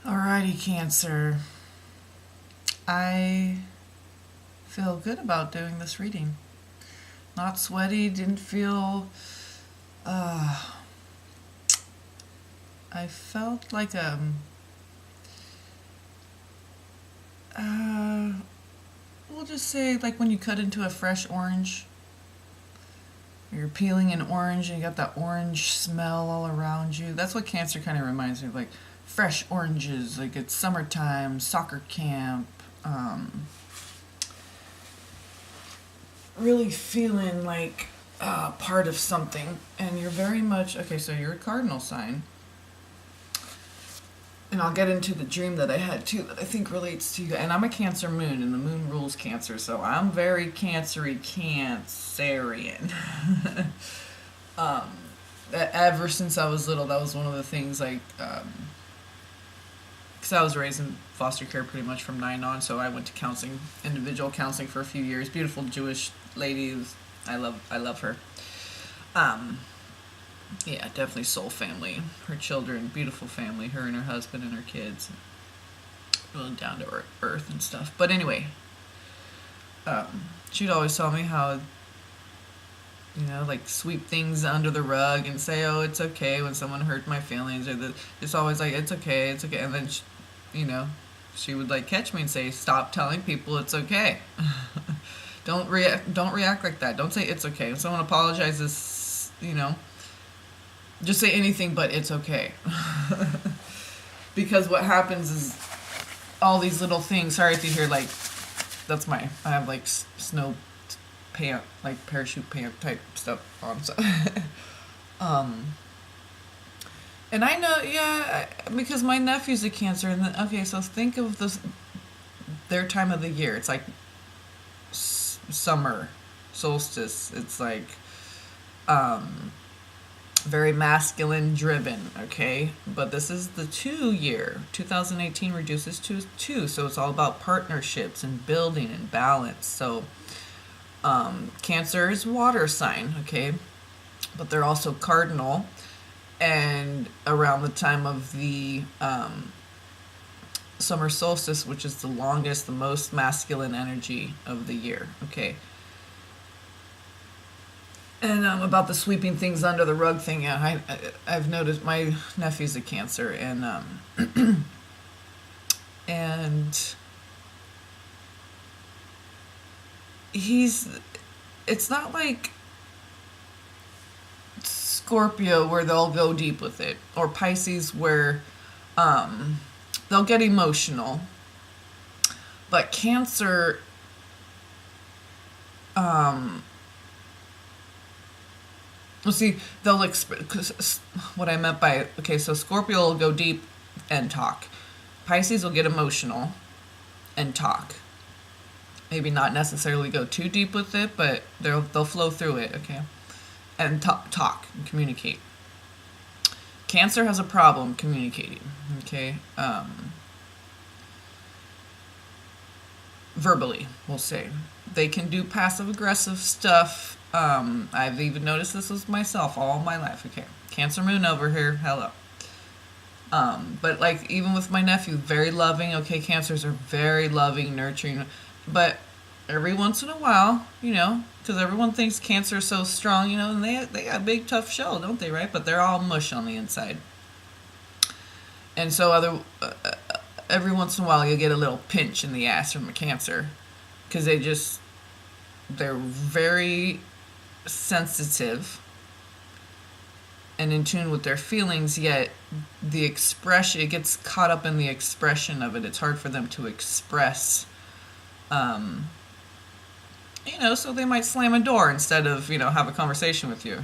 Alrighty, Cancer. I feel good about doing this reading. Not sweaty, didn't feel. Uh, I felt like uh, we'll just say like when you cut into a fresh orange. You're peeling an orange and you got that orange smell all around you. That's what Cancer kind of reminds me of, like fresh oranges, like it's summertime, soccer camp. Really feeling like part of something. And you're very much, okay, so you're a cardinal sign. And I'll get into the dream that I had too that I think relates to you. And I'm a Cancer moon, and the moon rules Cancer, so I'm very Cancery Cancerian. um, ever since I was little, that was one of the things, like, because I was raised in foster care pretty much from 9 on, so I went to counseling, individual counseling for a few years. Beautiful Jewish lady, I love her. Yeah, definitely soul family. Her children, beautiful family. Her and her husband and her kids. Really down to earth and stuff. But anyway, she'd always tell me how, like sweep things under the rug and say, "Oh, it's okay," when someone hurt my feelings, or it's always like, "It's okay, it's okay," and then she would like catch me and say, "Stop telling people it's okay. Don't react like that. Don't say it's okay. When someone apologizes, just say anything but it's okay." Because what happens is all these little things. Sorry if you hear like, I have like snow pant, like parachute pant type stuff on. So, and I know, yeah, because my nephew's a Cancer, and okay, so think of their time of the year. It's like summer solstice. It's like, very masculine driven, okay? But this is the 2 year. 2018 reduces to 2, so it's all about partnerships and building and balance. So Cancer is water sign, okay? But they're also cardinal, and around the time of the summer solstice, which is the longest, the most masculine energy of the year, okay? And about the sweeping things under the rug thing, yeah, I've noticed my nephew's a Cancer, and and it's not like Scorpio where they'll go deep with it, or Pisces where they'll get emotional, but Cancer, well, see, they'll what I meant by, okay, so Scorpio will go deep and talk. Pisces will get emotional and talk. Maybe not necessarily go too deep with it, but they'll flow through it, okay? And talk and communicate. Cancer has a problem communicating, okay? Verbally, we'll say. They can do passive aggressive stuff. I've even noticed this with myself all my life. Okay, Cancer moon over here. Hello. But like even with my nephew, very loving. Okay, Cancers are very loving, nurturing, but every once in a while, because everyone thinks Cancer is so strong, and they got a big tough shell, don't they? Right? But they're all mush on the inside. And so every once in a while, you'll get a little pinch in the ass from a Cancer, because they're very sensitive and in tune with their feelings, yet the expression, it gets caught up in the expression of it. It's hard for them to express, so they might slam a door instead of, have a conversation with you.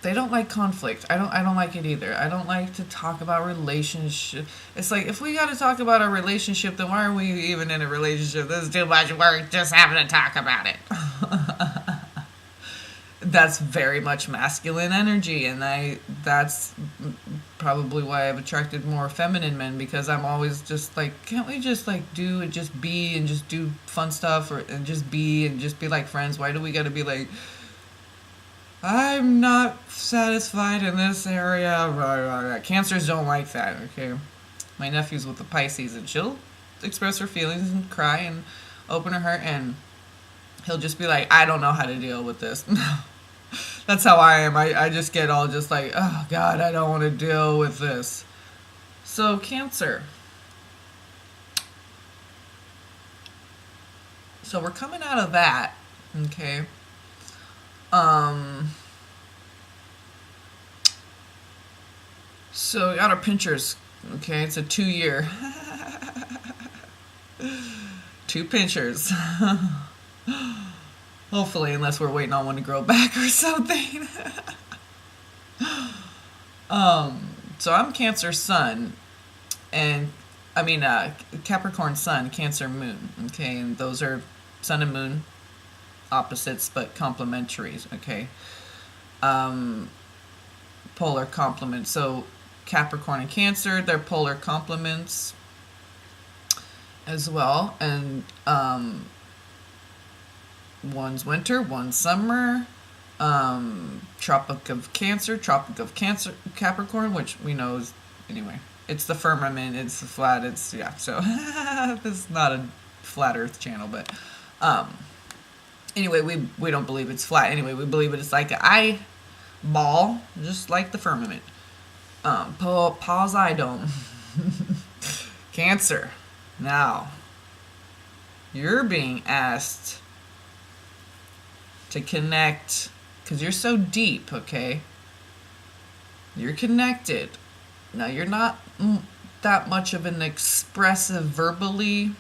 They don't like conflict. I don't like it either. I don't like to talk about relationship. It's like, if we got to talk about a relationship, then why are we even in a relationship? This is too much work just having to talk about it. That's very much masculine energy, and that's probably why I've attracted more feminine men, because I'm always just like, can't we just like do and just be and just do fun stuff, and just be like friends? Why do we got to be like I'm not satisfied in this area. Cancers don't like that, okay? My nephew's with the Pisces, and she'll express her feelings and cry and open her heart, and he'll just be like, I don't know how to deal with this. That's how I am. I just get all just like, oh, God, I don't want to deal with this. So, Cancer. So, we're coming out of that, okay? So, we got our pinchers, okay? It's a 2-year. 2 pinchers. Hopefully, unless we're waiting on one to grow back or something. So I'm Cancer Sun, and I mean Capricorn Sun, Cancer Moon. Okay, and those are Sun and Moon opposites but complementaries. Okay, polar complements. So Capricorn and Cancer, they're polar complements as well, and one's winter, one's summer. Tropic of Cancer, Capricorn, which we know is, anyway, it's the firmament, it's the flat, it's, yeah, so this is not a flat earth channel, but anyway, we don't believe it's flat. Anyway, we believe it's like an eyeball, just like the firmament. Paul's eye dome. Cancer. Now, you're being asked to connect, because you're so deep, okay? You're connected. Now, you're not that much of an expressive verbally,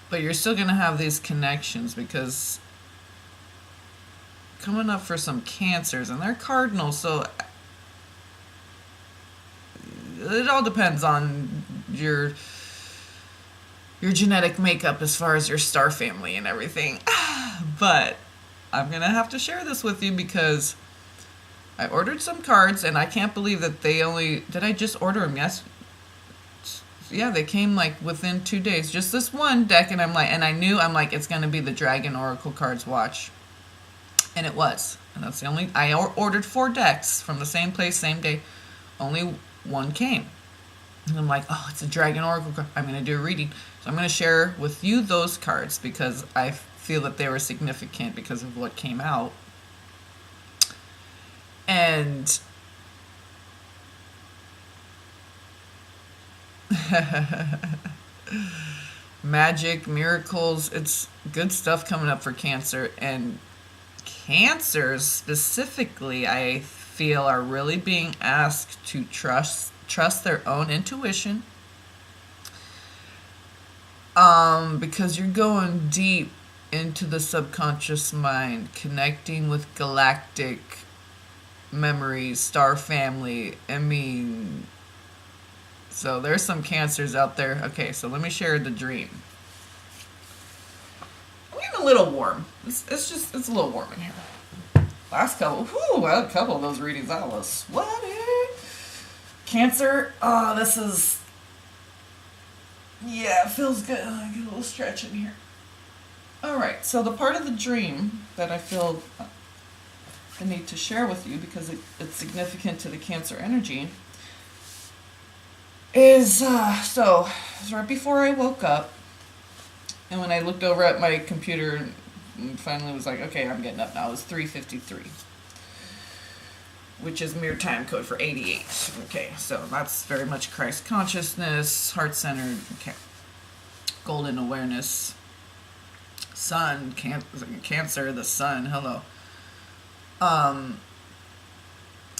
but you're still going to have these connections, because coming up for some Cancers, and they're cardinals, so it all depends on your genetic makeup as far as your star family and everything. But I'm going to have to share this with you because I ordered some cards, and I can't believe that they only... Did I just order them? Yes. Yeah, they came like within 2 days. Just this one deck, and I'm like, it's going to be the Dragon Oracle cards, watch. And it was. And that's the only... I ordered 4 decks from the same place, same day. Only one came. And I'm like, oh, it's a Dragon Oracle card. I'm going to do a reading. So I'm going to share with you those cards because I feel that they were significant because of what came out. And magic, miracles, it's good stuff coming up for Cancer. And Cancers specifically, I feel, are really being asked to trust their own intuition, because you're going deep into the subconscious mind, connecting with galactic memories, star family. I mean, so there's some Cancers out there. Okay, so let me share the dream. I'm getting a little warm. It's a little warm in here. Last couple, I had a couple of those readings, I was sweaty. Cancer, oh, this is, yeah, it feels good. I get a little stretch in here. Alright, so the part of the dream that I feel I need to share with you because it's significant to the Cancer energy is, so it was right before I woke up, and when I looked over at my computer and finally was like, okay, I'm getting up now, it was 3:53. Which is mere time code for 88. Okay, so that's very much Christ consciousness, heart-centered, okay. Golden awareness, sun, Cancer, the sun, hello.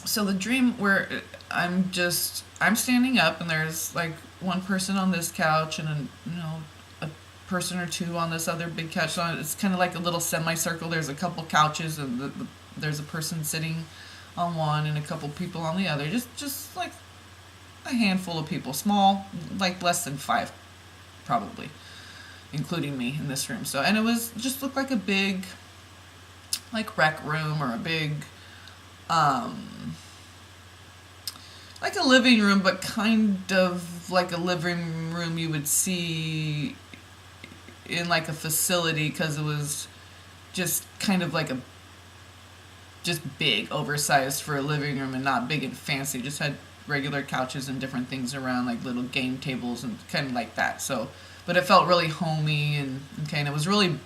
So the dream where I'm standing up, and there's like one person on this couch and a person or two on this other big couch. So it's kind of like a little semicircle. There's a couple couches, and there's a person sitting on one and a couple people on the other. Just like a handful of people, small, like less than 5, probably, including me in this room. So, and it was just looked like a big, like rec room or a big, like a living room, but kind of like a living room you would see in like a facility, because it was just kind of like a just big, oversized for a living room, and not big and fancy. Just had regular couches and different things around, like little game tables and kind of like that. So, but it felt really homey, and okay, and it was really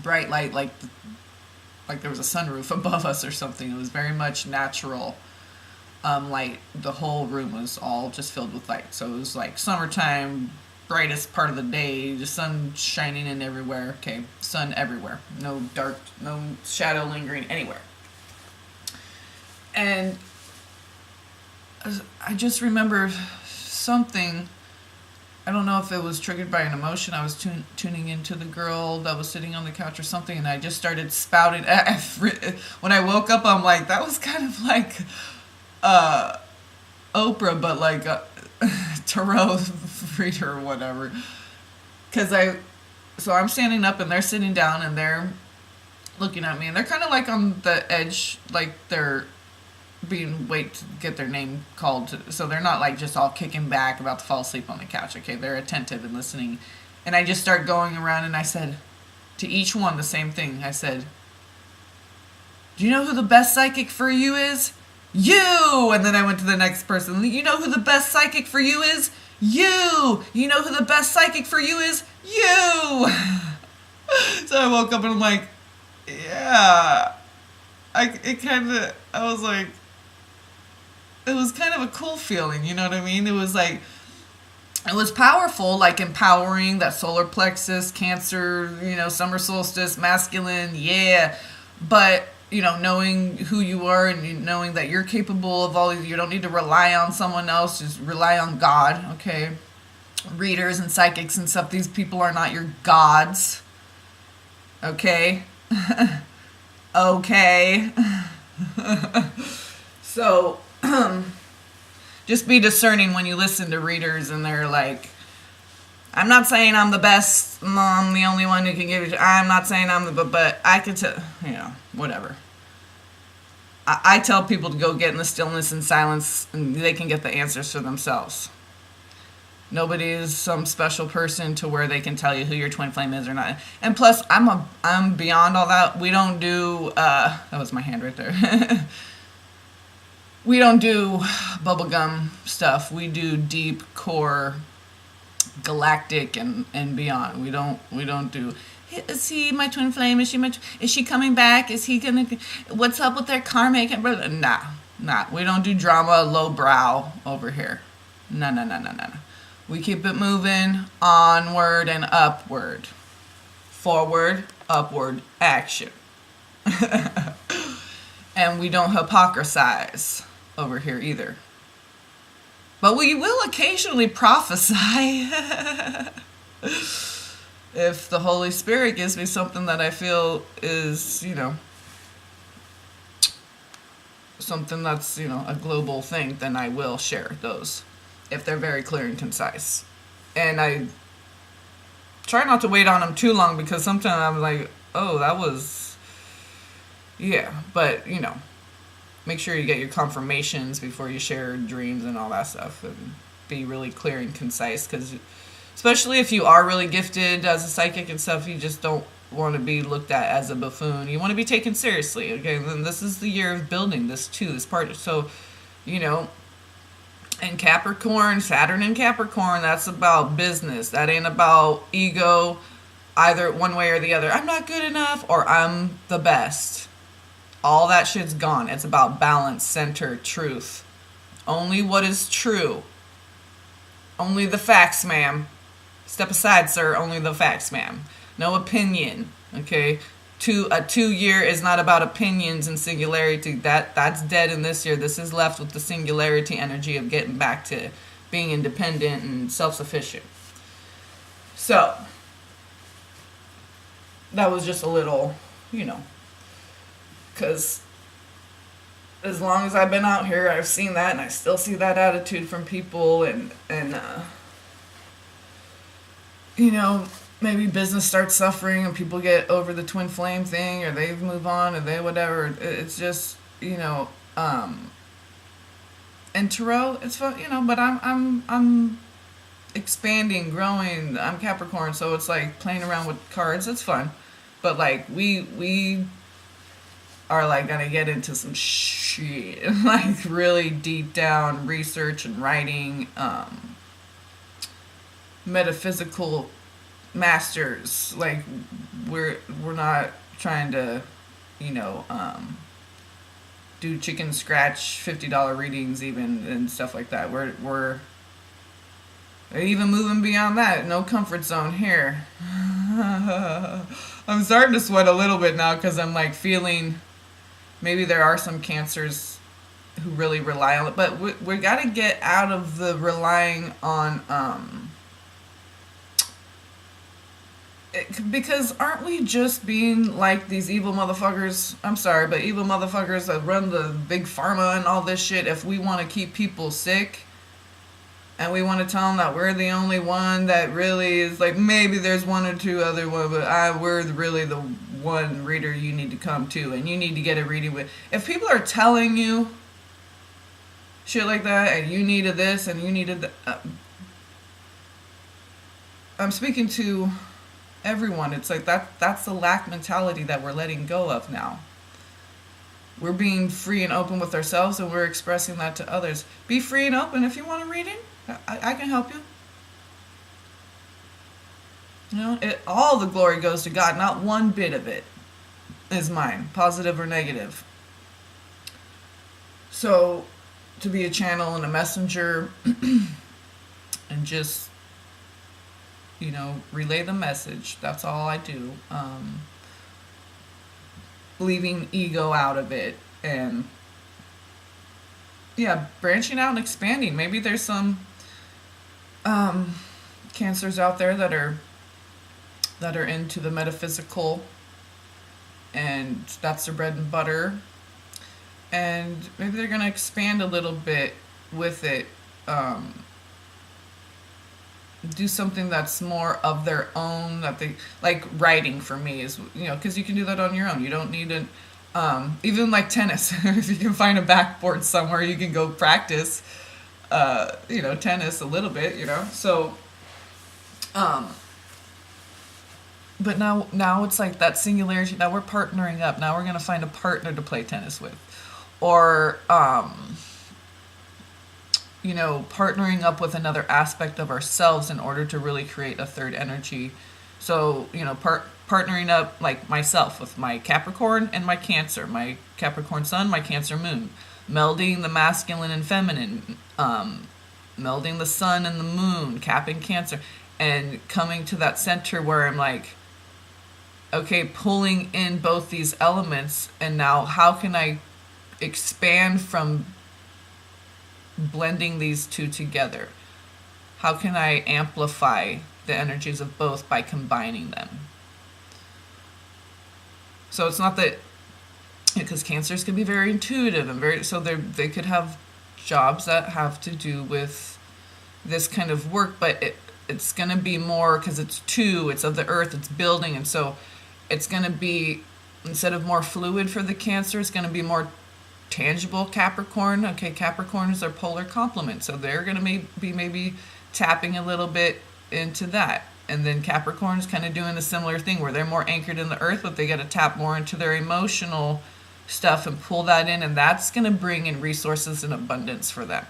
bright light, like there was a sunroof above us or something. It was very much natural light. The whole room was all just filled with light. So it was like summertime, brightest part of the day, the sun shining in everywhere. Okay, sun everywhere. No dark, no shadow lingering anywhere. And I just remember something. I don't know if it was triggered by an emotion. I was tuning into the girl that was sitting on the couch or something, and I just started spouting. When I woke up, I'm like, that was kind of like Oprah, but like a tarot reader or whatever. So I'm standing up and they're sitting down and they're looking at me, and they're kind of like on the edge, like they're wait to get their name called, so they're not like just all kicking back about to fall asleep on the couch. Okay, they're attentive and listening. And I just start going around and I said to each one the same thing. I said, do you know who the best psychic for you is? You! And then I went to the next person. You know who the best psychic for you is? You! You know who the best psychic for you is? You! So I woke up and I'm like, yeah. I was like, it was kind of a cool feeling, you know what I mean? It was like, it was powerful, like empowering, that solar plexus, Cancer, summer solstice, masculine, yeah. But, knowing who you are and knowing that you're capable of all, you don't need to rely on someone else, just rely on God, okay? Readers and psychics and stuff, these people are not your gods, okay? Okay. So, just be discerning when you listen to readers and they're like, I'm not saying I'm the best, I'm the only one who can give you, I'm not saying I'm the, but I could tell, whatever. I tell people to go get in the stillness and silence, and they can get the answers for themselves. Nobody is some special person to where they can tell you who your twin flame is or not. And plus, I'm beyond all that. We don't do, that was my hand right there. We don't do bubblegum stuff. We do deep core, galactic and beyond. We don't do, is he my twin flame? Is she coming back? Is he gonna, what's up with their karmic? Nah. We don't do drama, lowbrow over here. No. We keep it moving, onward and upward. Forward, upward, action. And we don't hypocrisize over here either. But we will occasionally prophesy. If the Holy Spirit gives me something that I feel is, something that's, a global thing, then I will share those. If they're very clear and concise. And I try not to wait on them too long, because sometimes I'm like, oh, that was, yeah. But, make sure you get your confirmations before you share dreams and all that stuff, and be really clear and concise, because especially if you are really gifted as a psychic and stuff, you just don't want to be looked at as a buffoon. You want to be taken seriously. Okay, and then this is the year of building this too, this part. So, and Capricorn, Saturn in Capricorn, that's about business. That ain't about ego, either one way or the other. I'm not good enough, or I'm the best. All that shit's gone. It's about balance, center, truth. Only what is true. Only the facts, ma'am. Step aside, sir. Only the facts, ma'am. No opinion, okay? A 2-year is not about opinions and singularity. That's dead in this year. This is left with the singularity energy of getting back to being independent and self-sufficient. So, that was just a little, because as long as I've been out here, I've seen that, and I still see that attitude from people, and maybe business starts suffering and people get over the twin flame thing, or they move on, or they whatever. It's just, and tarot, it's fun, but I'm expanding, growing. I'm Capricorn, so it's like playing around with cards. It's fun. But like we are like gonna get into some shit, like really deep down research and writing, metaphysical masters. Like we're not trying to, you know, do chicken scratch $50 readings even and stuff like that. We're even moving beyond that. No comfort zone here. I'm starting to sweat a little bit now because I'm like feeling maybe there are some cancers who really rely on it, but we got to get out of the relying on because aren't we just being like these evil motherfuckers? I'm sorry, but evil motherfuckers that run the big pharma and all this shit. If we want to keep people sick and we want to tell them that we're the only one that really is, like, maybe there's one or two other ones, but we're really the one reader you need to come to and you need to get a reading with. If people are telling you shit like that and you needed this and you needed that, I'm speaking to everyone. It's like that's the lack mentality that we're letting go of now. We're being free and open with ourselves and we're expressing that to others. Be free and open. If you want a reading, I can help you. You know, all the glory goes to God. Not one bit of it is mine, positive or negative. So to be a channel and a messenger and just, you know, relay the message. That's all I do. Leaving ego out of it and yeah, branching out and expanding. Maybe there's some cancers out there that are into the metaphysical and that's their bread and butter. And maybe they're going to expand a little bit with it. Do something that's more of their own, that they like. Writing for me is, you know, because you can do that on your own. You don't need even like tennis. If you can find a backboard somewhere, you can go practice you know, tennis a little bit, you know. So but now it's like that singularity. Now we're partnering up. Now we're going to find a partner to play tennis with, or you know, partnering up with another aspect of ourselves in order to really create a third energy. So, you know, partnering up, like myself with my Capricorn and my Cancer, my Capricorn Sun, my Cancer Moon, melding the masculine and feminine, melding the Sun and the Moon, Cap and Cancer, and coming to that center where I'm like, okay, pulling in both these elements, and now how can I expand from blending these two together? How can I amplify the energies of both by combining them? So it's not that, because cancers can be very intuitive and very, so they could have jobs that have to do with this kind of work, but it's going to be more, because it's of the earth, it's building, and so it's going to be, instead of more fluid for the Cancer, it's going to be more tangible Capricorn. Okay, Capricorn is their polar complement, so they're going to be maybe tapping a little bit into that. And then Capricorn is kind of doing a similar thing where they're more anchored in the earth, but they got to tap more into their emotional stuff and pull that in, and that's going to bring in resources and abundance for them.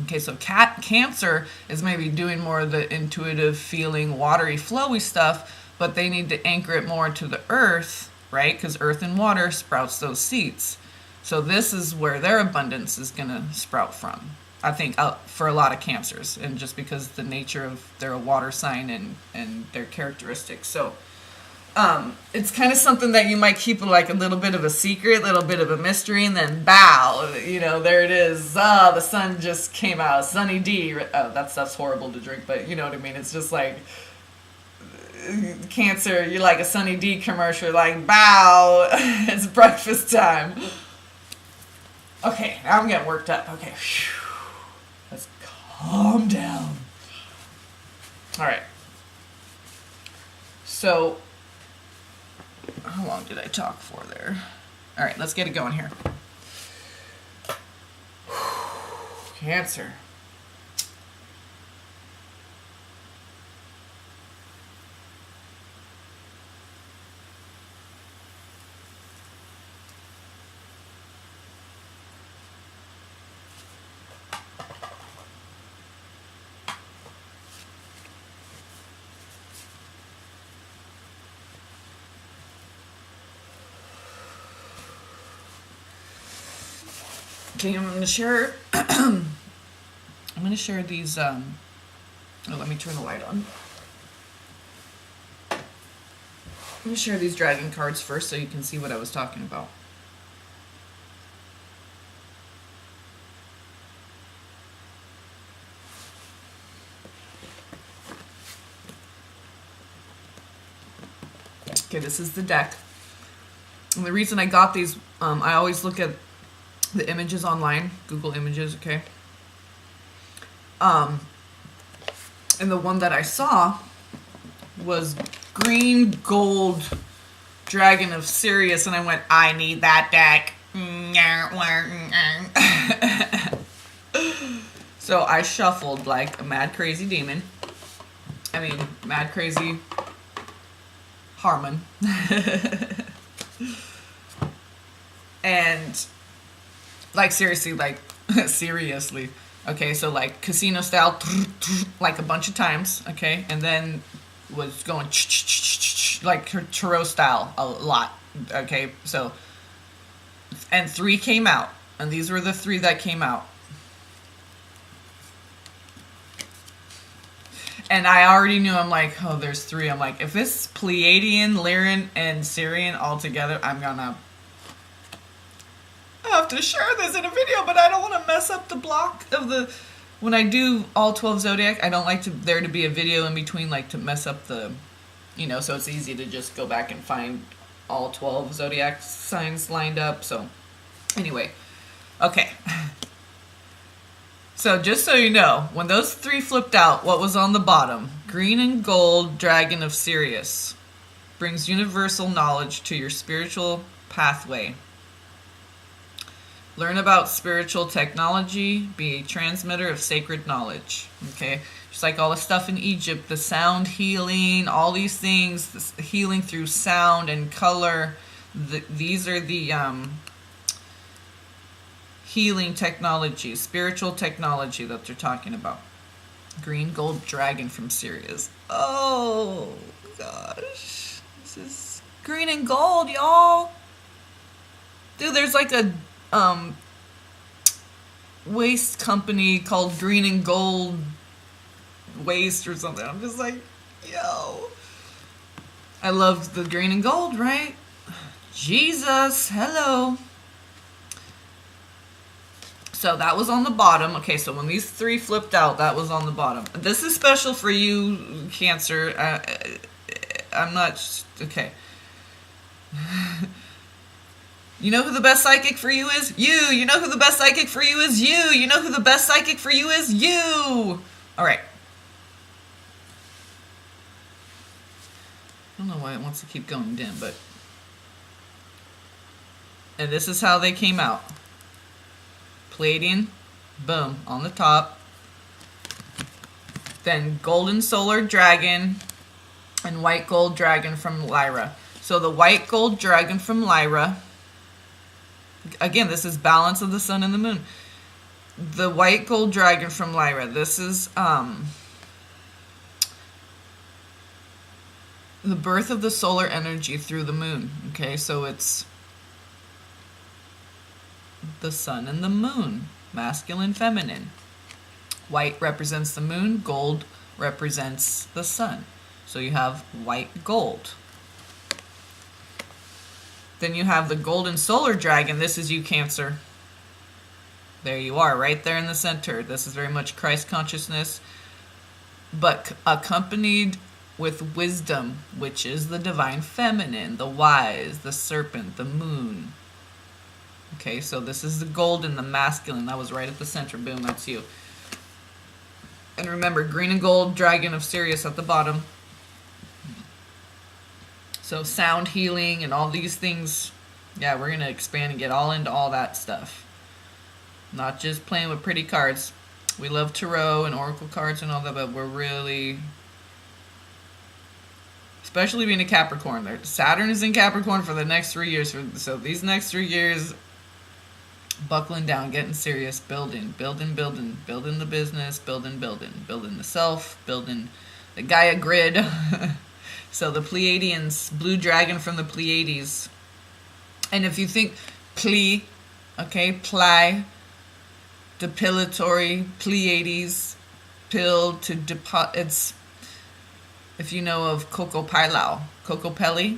Okay, so Cancer is maybe doing more of the intuitive, feeling, watery, flowy stuff, but they need to anchor it more into the earth, right? Because earth and water sprouts those seeds. So this is where their abundance is going to sprout from, I think, for a lot of Cancers, and just because the nature of they're a water sign and their characteristics. So it's kind of something that you might keep like a little bit of a secret, a little bit of a mystery, and then bow, you know, there it is. The sun just came out, Sunny D. That stuff's horrible to drink, but you know what I mean. It's just like Cancer, you're like a Sunny D commercial, like bow, it's breakfast time. Okay, now I'm getting worked up. Okay, let's calm down. All right. So, how long did I talk for there? All right, let's get it going here. Cancer. Okay, I'm gonna share. I'm gonna share these. Oh, let me turn the light on. I'm gonna share these dragon cards first, so you can see what I was talking about. Okay, this is the deck. And the reason I got these, I always look at the images online, Google Images, okay? And the one that I saw was green gold dragon of Sirius, and I went, I need that deck. So I shuffled like a mad crazy demon. I mean, mad crazy Harmon. And like seriously, like seriously. Okay, so like casino style, like a bunch of times, okay, and then was going like tarot style a lot, okay, so, and 3 came out, and these were the 3 that came out. And I already knew, I'm like, oh, there's 3. I'm like, if it's Pleiadian, Lyran, and Sirian all together, I have to share this in a video, but I don't want to mess up the block of the... When I do all 12 zodiac, I don't like there to be a video in between, like to mess up the... You know, so it's easy to just go back and find all 12 zodiac signs lined up. So, anyway. Okay. So, just so you know, when those 3 flipped out, what was on the bottom? Green and gold dragon of Sirius. Brings universal knowledge to your spiritual pathway. Learn about spiritual technology. Be a transmitter of sacred knowledge. Okay? Just like all the stuff in Egypt, the sound healing, all these things, this healing through sound and color. These are the healing technology, spiritual technology that they're talking about. Green gold dragon from Sirius. Oh, gosh. This is green and gold, y'all. Dude, there's like a waste company called Green and Gold Waste or something. I'm just like, yo. I love the green and gold, right? Jesus, hello. So that was on the bottom. Okay, so when these 3 flipped out, that was on the bottom. This is special for you, Cancer. I'm not... Okay. You know who the best psychic for you is? You! You know who the best psychic for you is? You! You know who the best psychic for you is? You! Alright. I don't know why it wants to keep going dim, but... And this is how they came out. Pleiadian, boom, on the top. Then golden solar dragon and white gold dragon from Lyra. So the white gold dragon from Lyra... Again, this is balance of the sun and the moon. The white gold dragon from Lyra. This is the birth of the solar energy through the moon. Okay, so it's the sun and the moon. Masculine, feminine. White represents the moon. Gold represents the sun. So you have white gold. Then you have the golden solar dragon. This is you, Cancer. There you are, right there in the center. This is very much Christ consciousness, but accompanied with wisdom, which is the divine feminine, the wise, the serpent, the moon. Okay, so this is the golden, the masculine. That was right at the center. Boom, that's you. And remember, green and gold dragon of Sirius at the bottom. So sound healing and all these things. Yeah, we're going to expand and get all into all that stuff. Not just playing with pretty cards. We love tarot and oracle cards and all that, but we're really... Especially being a Capricorn. Saturn is in Capricorn for the next 3 years. So these next 3 years, buckling down, getting serious, building the business, building the self, building the Gaia grid. So the Pleiadians, blue dragon from the Pleiades. And if you think Ple, okay, Ply, depilatory, Pleiades, pill to deposit. It's, if you know of Coco Pilau, Coco Pelli,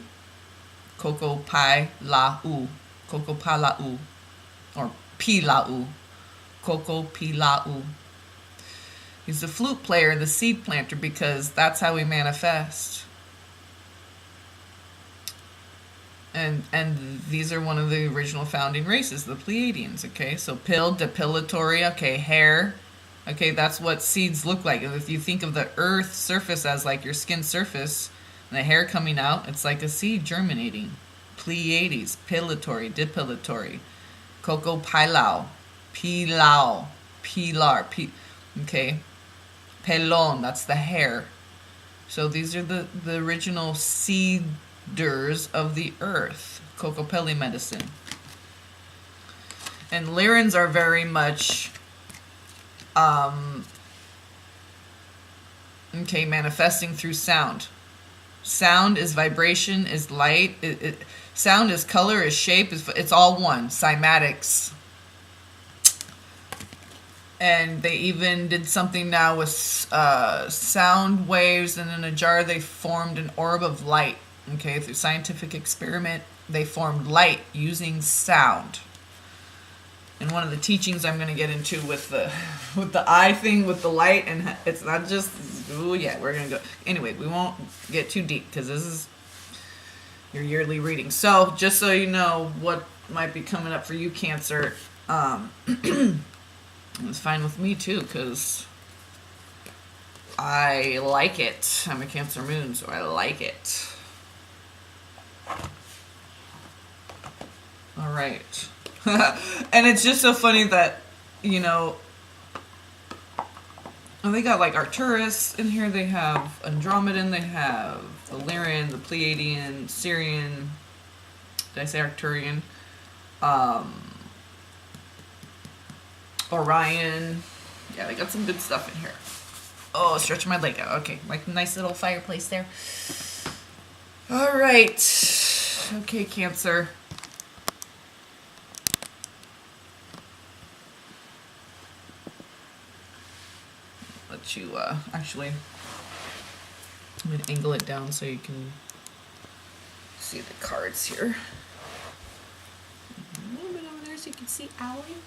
Coco Pilau, Coco Pilau, or Pilau, Coco Pilau. He's the flute player and the seed planter because that's how we manifest. And these are one of the original founding races, the Pleiadians, okay? So pill, depilatory, okay, hair. Okay, that's what seeds look like. And if you think of the earth surface as like your skin surface, and the hair coming out, it's like a seed germinating. Pleiades, pilatory, depilatory. Coco Pilau, Pilar, okay? Pelon, that's the hair. So these are the original seeders of the earth. Cocopelli medicine. And Lyrans are very much okay, manifesting through sound. Sound is vibration, is light. Sound is color, is shape. It's all one. Cymatics. And they even did something now with sound waves, and in a jar they formed an orb of light. Okay, through scientific experiment, they formed light using sound. And one of the teachings I'm going to get into with the eye thing, with the light, and it's not just, oh yeah, we're going to go. Anyway, we won't get too deep because this is your yearly reading. So just so you know what might be coming up for you, Cancer, it's fine with me too because I like it. I'm a Cancer moon, so I like it. All right. And it's just so funny that, you know, they got like Arcturus in here, they have Andromedan, they have the Lyran, the Pleiadian, Syrian, did I say Arcturian? Orion. Yeah, they got some good stuff in here. Oh, stretching my leg out. Okay, like a nice little fireplace there. All right. Okay, Cancer. Let you, actually, I'm going to angle it down so you can see the cards here. A little bit over there so you can see Allie.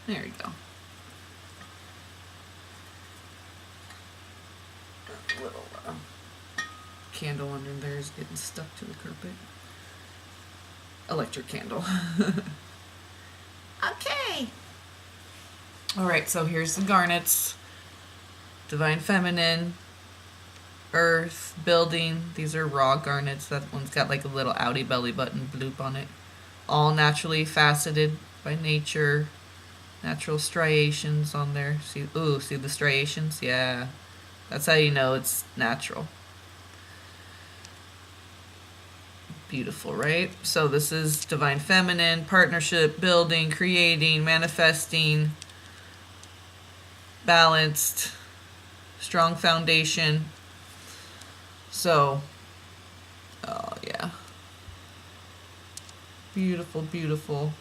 There you go. A little candle under there is getting stuck to the carpet. Electric candle. Okay. Alright, so here's the garnets. Divine Feminine, Earth, Building. These are raw garnets. That one's got like a little outie belly button bloop on it. All naturally faceted by nature. Natural striations on there. See, ooh, see the striations? Yeah. That's how you know it's natural. Beautiful, right? So this is Divine Feminine, partnership, building, creating, manifesting, balanced, strong foundation. So, oh yeah. Beautiful, beautiful.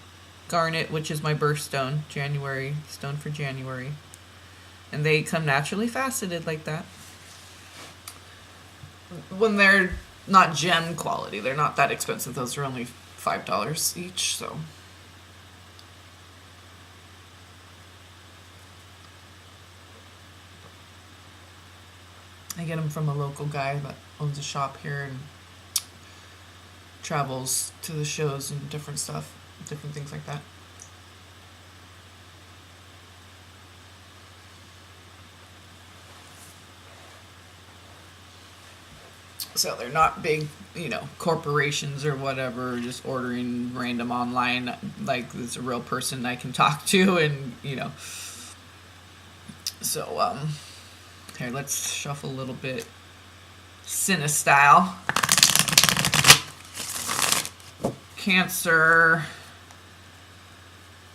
Garnet, which is my birthstone, January, stone for January. And they come naturally faceted like that. When they're not gem quality, they're not that expensive. Those are only $5 each, so. I get them from a local guy that owns a shop here and travels to the shows and different stuff, different things like that. So they're not big, you know, corporations or whatever, just ordering random online. Like, there's a real person I can talk to, and, you know. So, here, let's shuffle a little bit. Cine style. Cancer.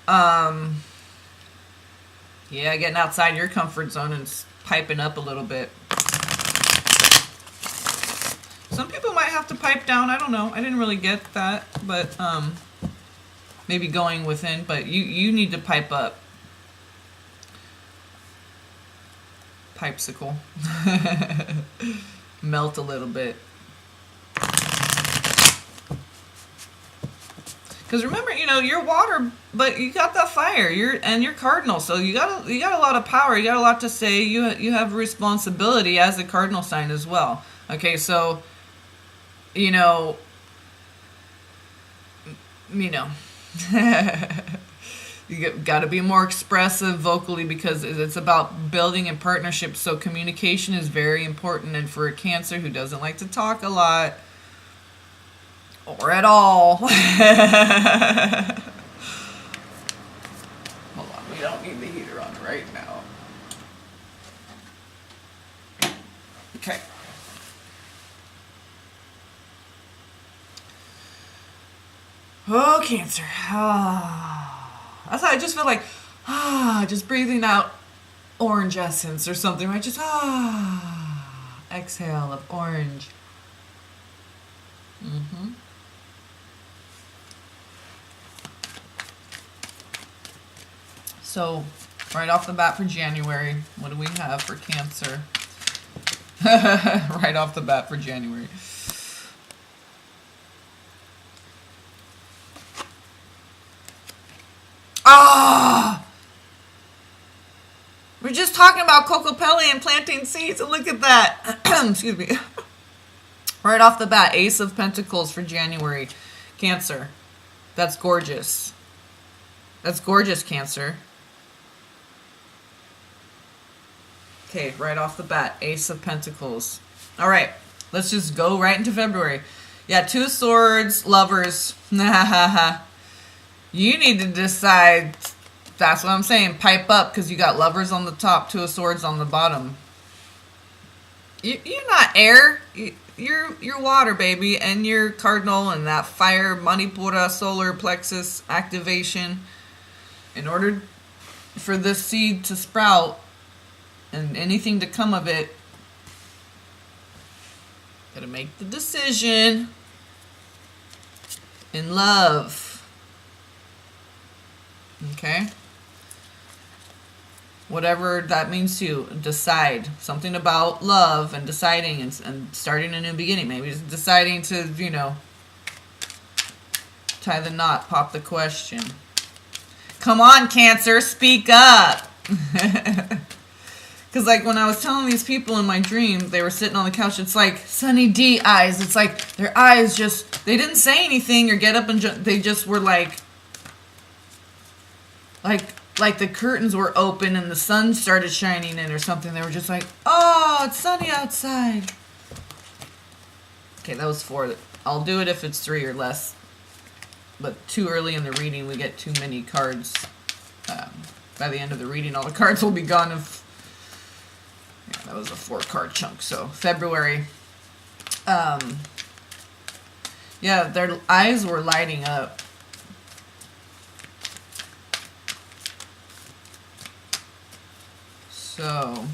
Yeah, getting outside your comfort zone and piping up a little bit. Some people might have to pipe down. I don't know. I didn't really get that, but maybe going within, but you need to pipe up. Pipesicle. Melt a little bit. Because remember, you know, you're water, but you got that fire. You're cardinal, so you got a lot of power. You got a lot to say. You have responsibility as a cardinal sign as well. Okay, so you know. You got to be more expressive vocally because it's about building a partnership. So communication is very important. And for a Cancer who doesn't like to talk a lot or at all. Hold on, we don't need the heater on right now. Okay. Oh, Cancer. That's how I just feel like, just breathing out orange essence or something, right? Just, exhale of orange. So, right off the bat for January, what do we have for Cancer? Right off the bat for January. We're just talking about Cocopelli and planting seeds, and look at that. Excuse me. Right off the bat, Ace of Pentacles for January. Cancer. That's gorgeous. That's gorgeous, Cancer. Okay, right off the bat, Ace of Pentacles. All right, let's just go right into February. Yeah, Two of Swords, Lovers. You need to decide. That's what I'm saying. Pipe up, because you got Lovers on the top, Two of Swords on the bottom. You're not air. You're water, baby, and you're cardinal and that fire, Manipura, solar plexus activation. In order for this seed to sprout and anything to come of it, gotta make the decision in love. Okay? Whatever that means to you, decide something about love and deciding and starting a new beginning. Maybe just deciding to, you know, tie the knot, pop the question. Come on, Cancer, speak up. Because, like, when I was telling these people in my dream, they were sitting on the couch, it's like Sunny D eyes. It's like their eyes just, they didn't say anything or get up and they just were like the curtains were open and the sun started shining in or something. They were just like, oh, it's sunny outside. Okay, that was 4. I'll do it if it's 3 or less. But too early in the reading, we get too many cards. By the end of the reading, all the cards will be gone. Yeah, that was a 4-card chunk. So, February. Yeah, their eyes were lighting up. So,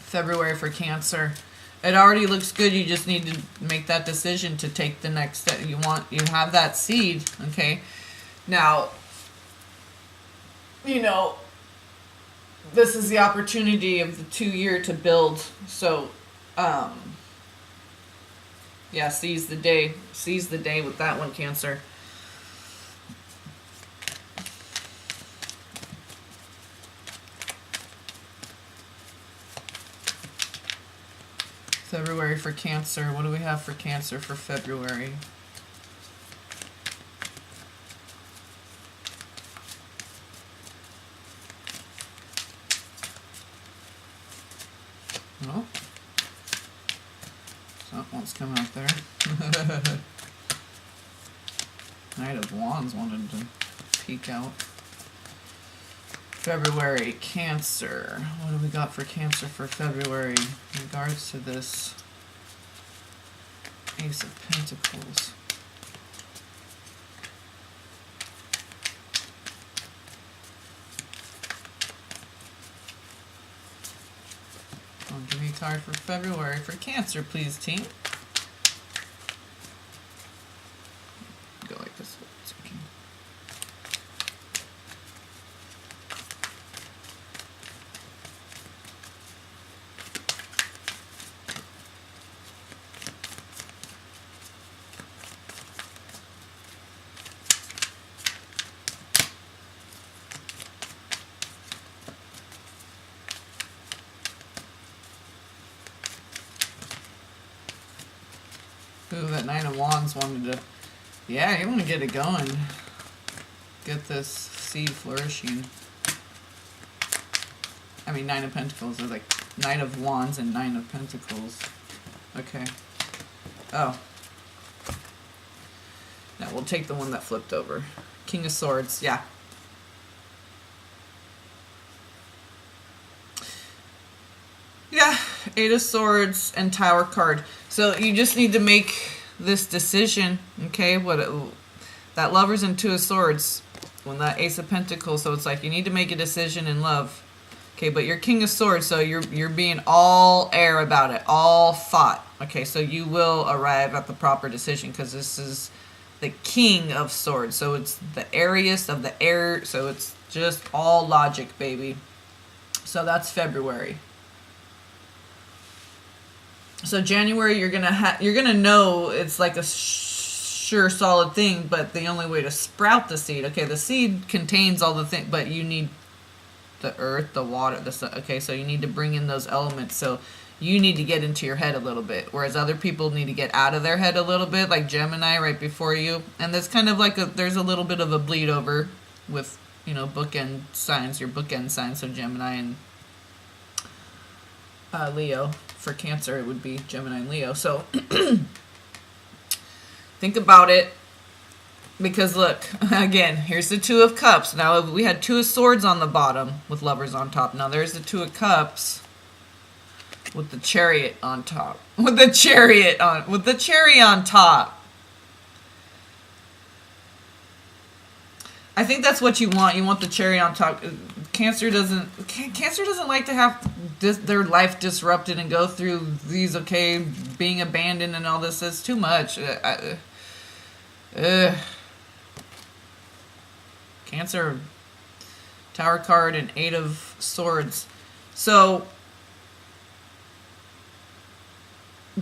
February for Cancer. It already looks good. You just need to make that decision to take the next step. You have that seed, okay? Now, you know, this is the opportunity of the 2-year to build. So, yeah, seize the day. Seize the day with that one, Cancer. February for Cancer. What do we have for Cancer for February? Oh. Something's come out there. Knight of Wands wanted to peek out. February, Cancer. What do we got for Cancer for February in regards to this Ace of Pentacles? Oh, give me a card for February for Cancer, please, team. Go like this. Ooh, that Nine of Wands wanted to... Yeah, you want to get it going. Get this seed flourishing. I mean, Nine of Pentacles. It's like Knight of Wands and Nine of Pentacles. Okay. Oh. Now we'll take the one that flipped over. King of Swords. Yeah. Yeah. Eight of Swords and Tower card. So you just need to make this decision. Okay. That Lover's and Two of Swords. When that Ace of Pentacles. So it's like you need to make a decision in love. Okay, but you're King of Swords, so you're being all air about it, all thought. Okay, so you will arrive at the proper decision because this is the King of Swords. So it's the airiest of the air, so it's just all logic, baby. So that's February. So January, you're gonna know it's like a sure solid thing, but the only way to sprout the seed. Okay, the seed contains all the things, but you need the earth, the water, the sun. Okay, so you need to bring in those elements. So you need to get into your head a little bit, whereas other people need to get out of their head a little bit, like Gemini right before you. And that's kind of like there's a little bit of a bleed over with, you know, bookend signs, your bookend signs. So Gemini and Leo. For Cancer, it would be Gemini and Leo. So think about it. Because look, again, here's the Two of Cups. Now we had Two of Swords on the bottom with Lovers on top. Now there's the Two of Cups with the Chariot on top. With the cherry on top. I think that's what you want. You want the cherry on top. Cancer doesn't like to have their life disrupted and go through these, okay, being abandoned and all this. It's too much. Cancer, Tower card, and Eight of Swords. So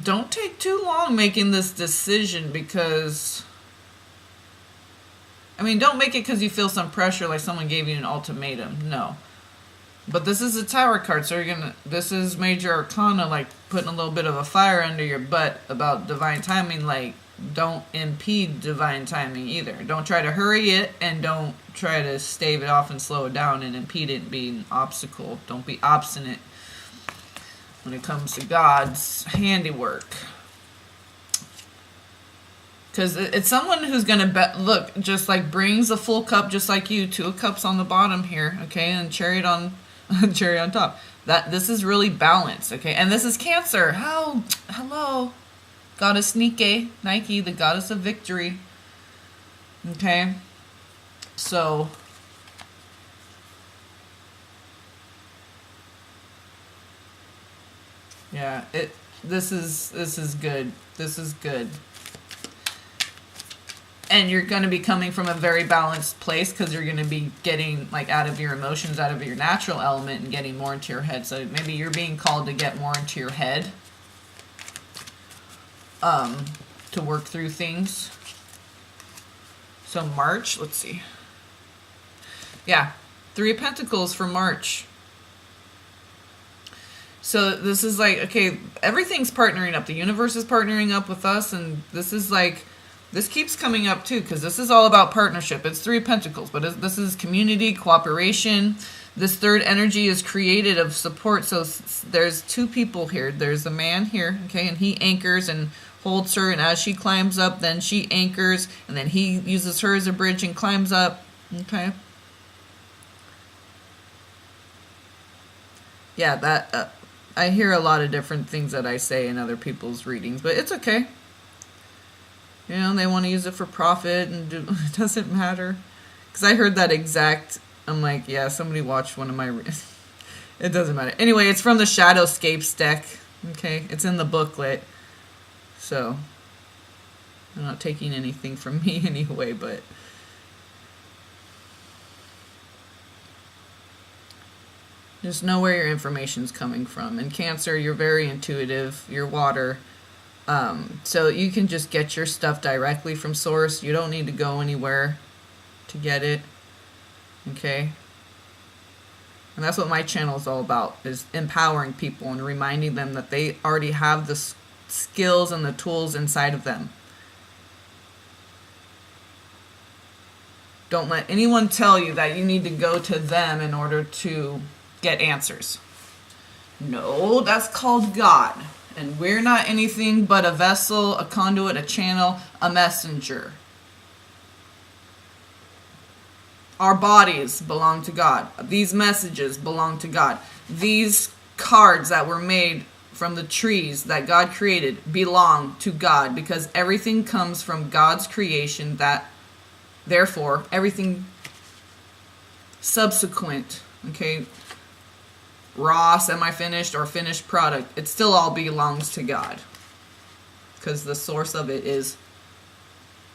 don't take too long making this decision, because I mean, don't make it because you feel some pressure, like someone gave you an ultimatum. No. But this is a Tower card, so this is Major Arcana, like putting a little bit of a fire under your butt about divine timing. Like, don't impede divine timing either. Don't try to hurry it, and don't try to stave it off and slow it down and impede it and be an obstacle. Don't be obstinate when it comes to God's handiwork. Because it's someone who's going to look, just like brings a full cup just like you. Two of Cups on the bottom here, okay, and Chariot on top. This is really balanced, okay? And this is Cancer. Hello. Goddess Nike, the goddess of victory. Okay? So yeah, this is good. This is good. And you're going to be coming from a very balanced place, because you're going to be getting like out of your emotions, out of your natural element, and getting more into your head. So maybe you're being called to get more into your head, to work through things. So March, let's see. Yeah, Three of Pentacles for March. So this is like, okay, everything's partnering up. The universe is partnering up with us, and this is like, this keeps coming up too, because this is all about partnership. It's Three of Pentacles, but this is community, cooperation. This third energy is created of support. So there's two people here. There's a man here, okay, and he anchors and holds her, and as she climbs up, then she anchors, and then he uses her as a bridge and climbs up, okay. Yeah, that I hear a lot of different things that I say in other people's readings, but it's okay. You know, they want to use it for profit, and it doesn't matter. Because I heard that exact, I'm like, yeah, somebody watched one of my, it doesn't matter. Anyway, it's from the Shadowscapes deck, okay? It's in the booklet. So, I'm not taking anything from me anyway, but just know where your information's coming from. In Cancer, you're very intuitive, you're water. So you can just get your stuff directly from source. You don't need to go anywhere to get it. Okay? And that's what my channel is all about, is empowering people and reminding them that they already have this skills and the tools inside of them. Don't let anyone tell you that you need to go to them in order to get answers. No, that's called God. And we're not anything but a vessel, a conduit, a channel, a messenger. Our bodies belong to God. These messages belong to God. These cards that were made from the trees that God created belong to God, because everything comes from God's creation. That therefore everything subsequent, okay, raw, semi-finished, or finished product, it still all belongs to God, because the source of it is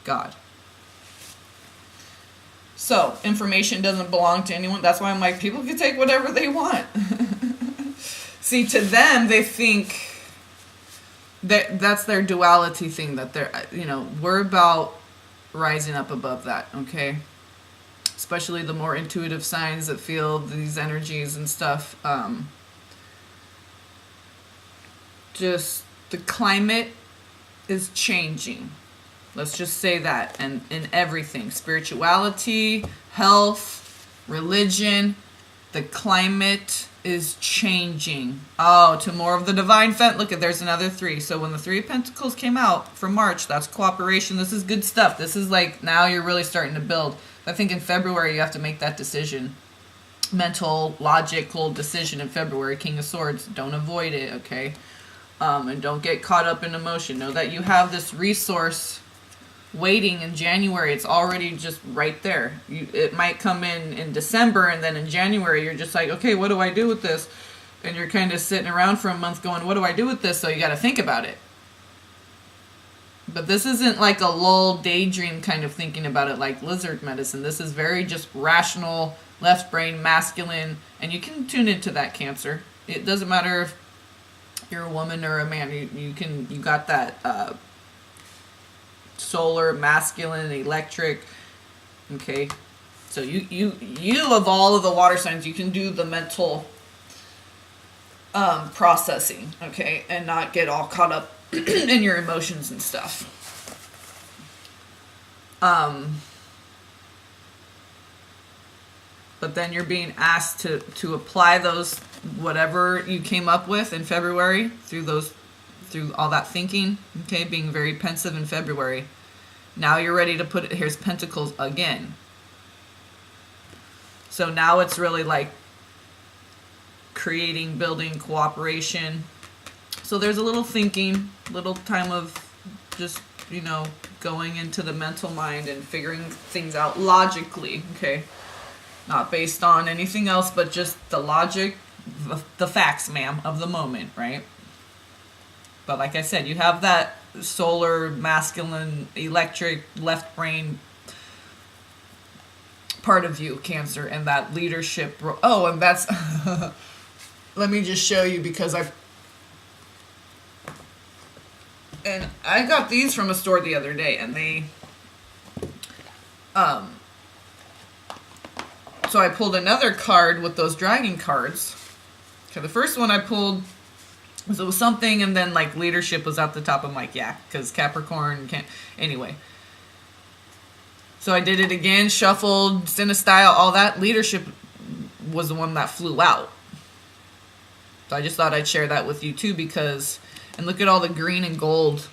God. So information doesn't belong to anyone. That's why I'm like, people can take whatever they want. See, to them, they think that that's their duality thing, that they're, we're about rising up above that, okay? Especially the more intuitive signs that feel these energies and stuff. Just the climate is changing. Let's just say that. And in everything, spirituality, health, religion, the climate is changing. Oh, to more of the divine look at, there's another 3. So when the 3 of Pentacles came out for March, that's cooperation. This is good stuff. This is like, now you're really starting to build. I think in February you have to make that decision. Mental, logical decision in February. King of Swords. Don't avoid it, okay? And don't get caught up in emotion. Know that you have this resource waiting in January. It's already just right there. It might come in December, and then in January you're just like, okay, what do I do with this? And you're kind of sitting around for a month going, what do I do with this? So you got to think about it. But this isn't like a lull daydream kind of thinking about it like lizard medicine. This is very just rational, left brain, masculine, and you can tune into that, Cancer. It doesn't matter if you're a woman or a man. You got that solar, masculine, electric. Okay, so you of all of the water signs, you can do the mental processing, okay, and not get all caught up in your emotions and stuff. But then you're being asked to apply those, whatever you came up with in February, through all that thinking, okay, being very pensive in February. Now you're ready to put it, here's Pentacles again. So now it's really like creating, building, cooperation. So there's a little thinking, little time of just, going into the mental mind and figuring things out logically, okay? Not based on anything else, but just the logic, the facts, ma'am, of the moment, right? But like I said, you have that solar, masculine, electric, left brain part of you, Cancer, and that leadership. Oh, and that's... let me just show you, because I got these from a store the other day, and they... So I pulled another card with those dragon cards. Okay, the first one I pulled... So it was something, and then like leadership was at the top. I'm like, yeah, because Capricorn can't. Anyway. So I did it again, shuffled, style, all that. Leadership was the one that flew out. So I just thought I'd share that with you too, because, and look at all the green and gold.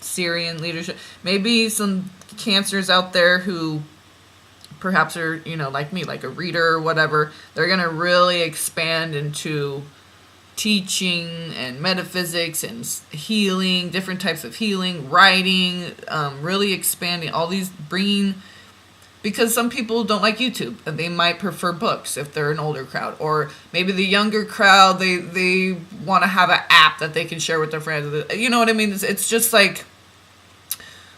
Syrian leadership. Maybe some Cancers out there who perhaps are, like me, like a reader or whatever. They're going to really expand into teaching and metaphysics and healing, different types of healing, writing, really expanding all these, bringing, because some people don't like YouTube and they might prefer books if they're an older crowd, or maybe the younger crowd, they want to have an app that they can share with their friends. You know what I mean? It's just like,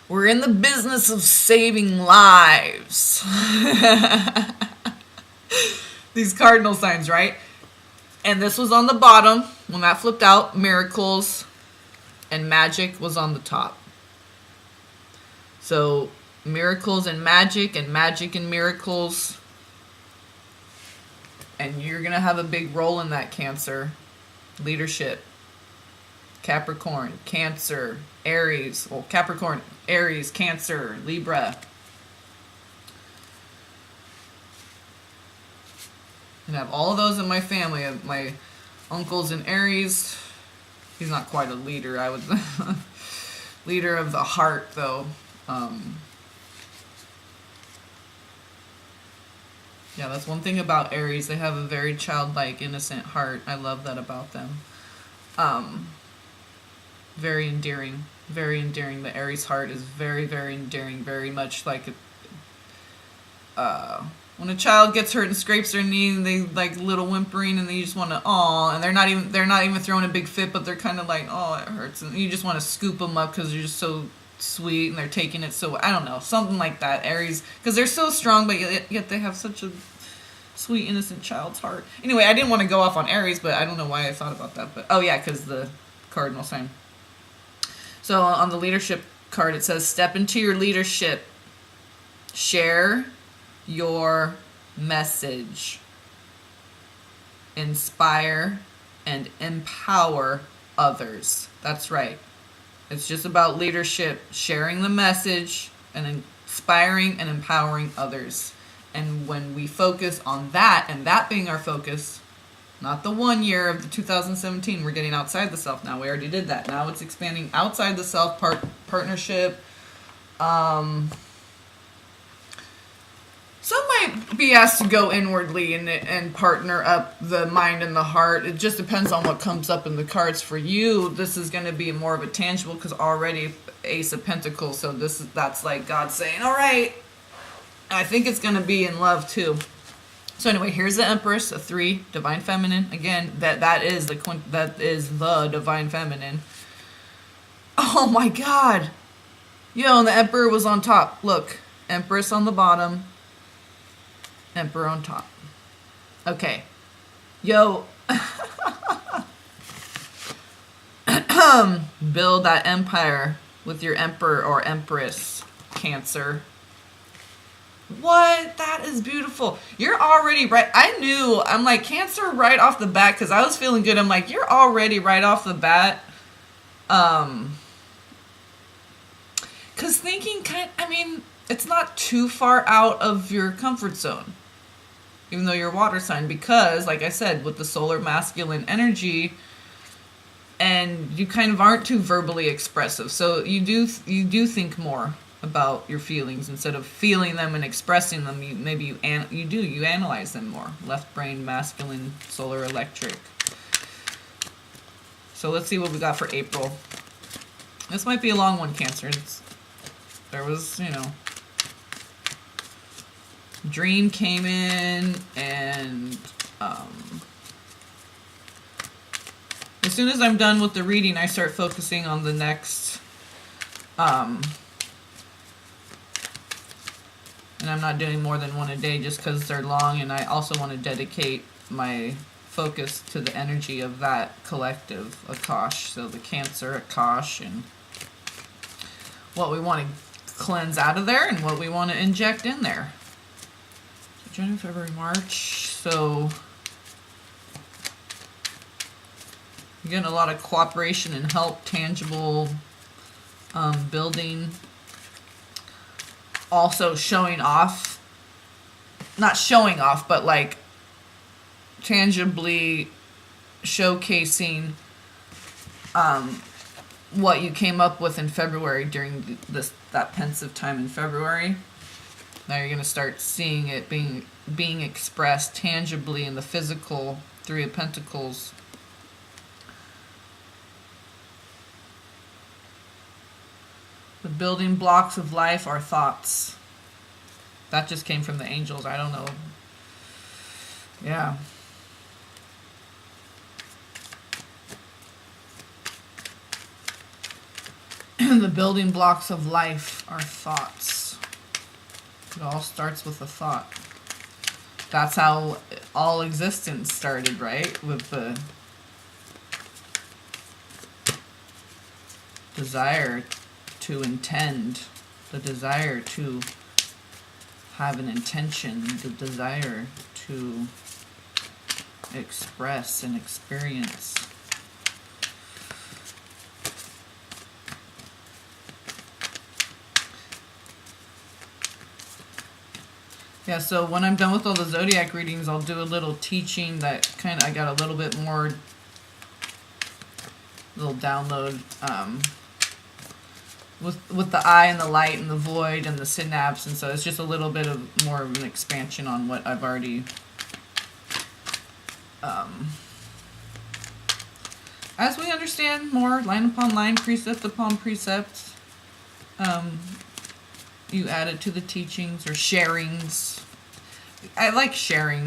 we're in the business of saving lives. These cardinal signs, right? And this was on the bottom. When that flipped out, miracles and magic was on the top. So miracles and magic and miracles. And you're going to have a big role in that, Cancer. Leadership. Capricorn, Cancer, Aries. Well, Capricorn, Aries, Cancer, Libra. And I have all of those in my family. My uncle's in Aries. He's not quite a leader, I would. Leader of the heart, though. Yeah, that's one thing about Aries. They have a very childlike, innocent heart. I love that about them. Very endearing. Very endearing. The Aries heart is very, very endearing. Very much like when a child gets hurt and scrapes their knee, and they like little whimpering, and you just want to, aw, and they're not even throwing a big fit, but they're kind of like, oh, it hurts, and you just want to scoop them up because they're just so sweet, and they're taking it so, I don't know, something like that. Aries, because they're so strong, but yet they have such a sweet, innocent child's heart. Anyway, I didn't want to go off on Aries, but I don't know why I thought about that, but oh yeah, because the cardinal sign. So on the leadership card, it says, step into your leadership. Share your message. Inspire and empower others. That's right. It's just about leadership, sharing the message and inspiring and empowering others. And when we focus on that, and that being our focus, not the 1 year of the 2017, we're getting outside the self now. We already did that. Now it's expanding outside the self, partnership. Some might be asked to go inwardly and partner up the mind and the heart. It just depends on what comes up in the cards for you. This is going to be more of a tangible, because already Ace of Pentacles. So that's like God saying, all right, I think it's going to be in love too. So anyway, here's the Empress, a 3, Divine Feminine. Again, that is the Divine Feminine. Oh my God. Yo, and the Emperor was on top. Look, Empress on the bottom. Emperor on top. Okay. Yo. Build that empire with your Emperor or Empress, Cancer. What? That is beautiful. You're already right. I'm like, Cancer right off the bat, because I was feeling good. I'm like, you're already right off the bat. Because thinking it's not too far out of your comfort zone. Even though you're a water sign, because, like I said, with the solar masculine energy, and you kind of aren't too verbally expressive, so you do think more about your feelings instead of feeling them and expressing them. You analyze them more. Left brain, masculine, solar electric. So let's see what we got for April. This might be a long one, Cancer. There was, Dream came in, and as soon as I'm done with the reading, I start focusing on the next, and I'm not doing more than one a day just because they're long, and I also want to dedicate my focus to the energy of that collective, Akash. So the Cancer, Akash, and what we want to cleanse out of there and what we want to inject in there. January, February, March. So you're getting a lot of cooperation and help, tangible building. Also showing off. Not showing off, but like tangibly showcasing what you came up with in February during that pensive time in February. Now you're going to start seeing it being expressed tangibly in the physical. 3 of Pentacles. The building blocks of life are thoughts. That just came from the angels. I don't know. Yeah. The building blocks of life are thoughts. It all starts with a thought. That's how all existence started, right? With the desire to intend, the desire to have an intention, the desire to express and experience. Yeah, so when I'm done with all the zodiac readings, I'll do a little teaching that I got a little bit more, little download, with the eye and the light and the void and the synapse, and so it's just a little bit of more of an expansion on what I've already, as we understand more, line upon line, precept upon precept, you add it to the teachings or sharings. I like sharing,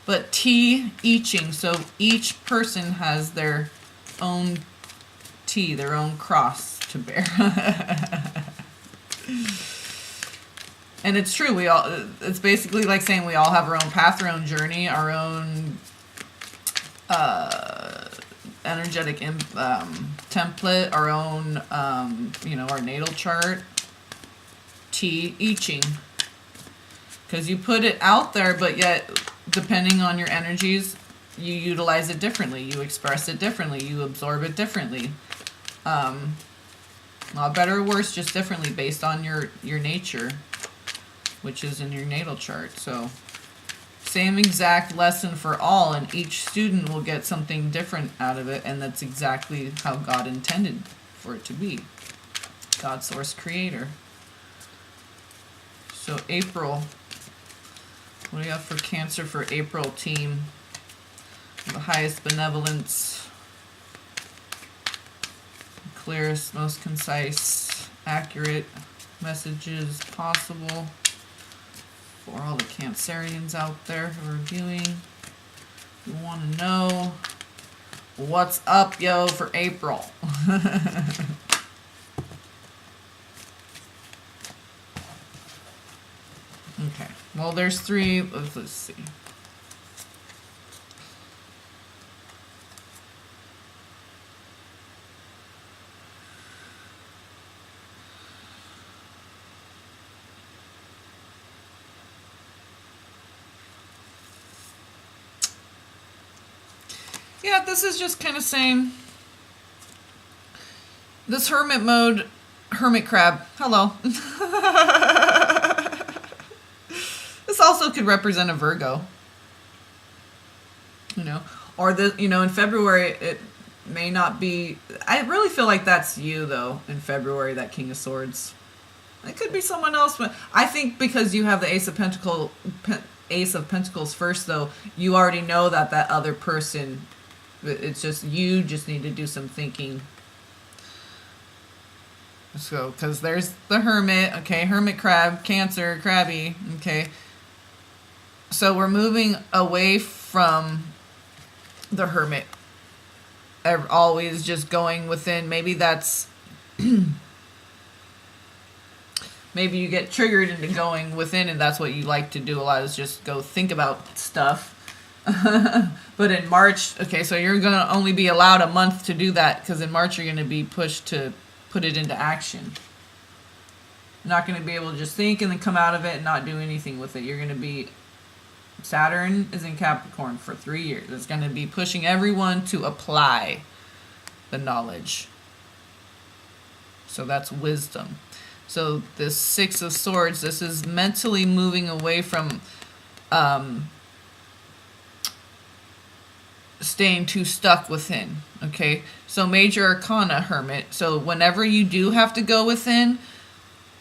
but eaching, so each person has their own their own cross to bear. And it's true, it's basically like saying we all have our own path, our own journey, our own energetic template, our own, our natal chart, eaching. Because you put it out there, but yet, depending on your energies, you utilize it differently, you express it differently, you absorb it differently. Not better or worse, just differently based on your nature, which is in your natal chart. So same exact lesson for all, and each student will get something different out of it, and that's exactly how God intended for it to be. God, source, creator. So April, what do you have for Cancer for April, team? The highest benevolence, clearest, most concise, accurate messages possible for all the Cancerians out there who are viewing. You want to know what's up, yo, for April. Okay, well, there's three. Let's see. Yeah, this is just kind of saying this hermit mode, hermit crab, hello. This also could represent a Virgo, or in February it may not be. I really feel like that's you though. In February, that King of Swords. It could be someone else, but I think because you have the Ace of Pentacles first, though, you already know that other person. It's just you just need to do some thinking. So, because there's the Hermit, okay, Hermit crab, Cancer, crabby, okay. So we're moving away from the Hermit. Always just going within. Maybe that's maybe you get triggered into going within, and that's what you like to do a lot, is just go think about stuff. But in March, okay, so you're going to only be allowed a month to do that, because in March you're going to be pushed to put it into action. You're not going to be able to just think and then come out of it and not do anything with it. You're going to be, Saturn is in Capricorn for 3 years. It's going to be pushing everyone to apply the knowledge. So that's wisdom. So this Six of Swords, this is mentally moving away from staying too stuck within. Okay, so Major Arcana, Hermit. So whenever you do have to go within,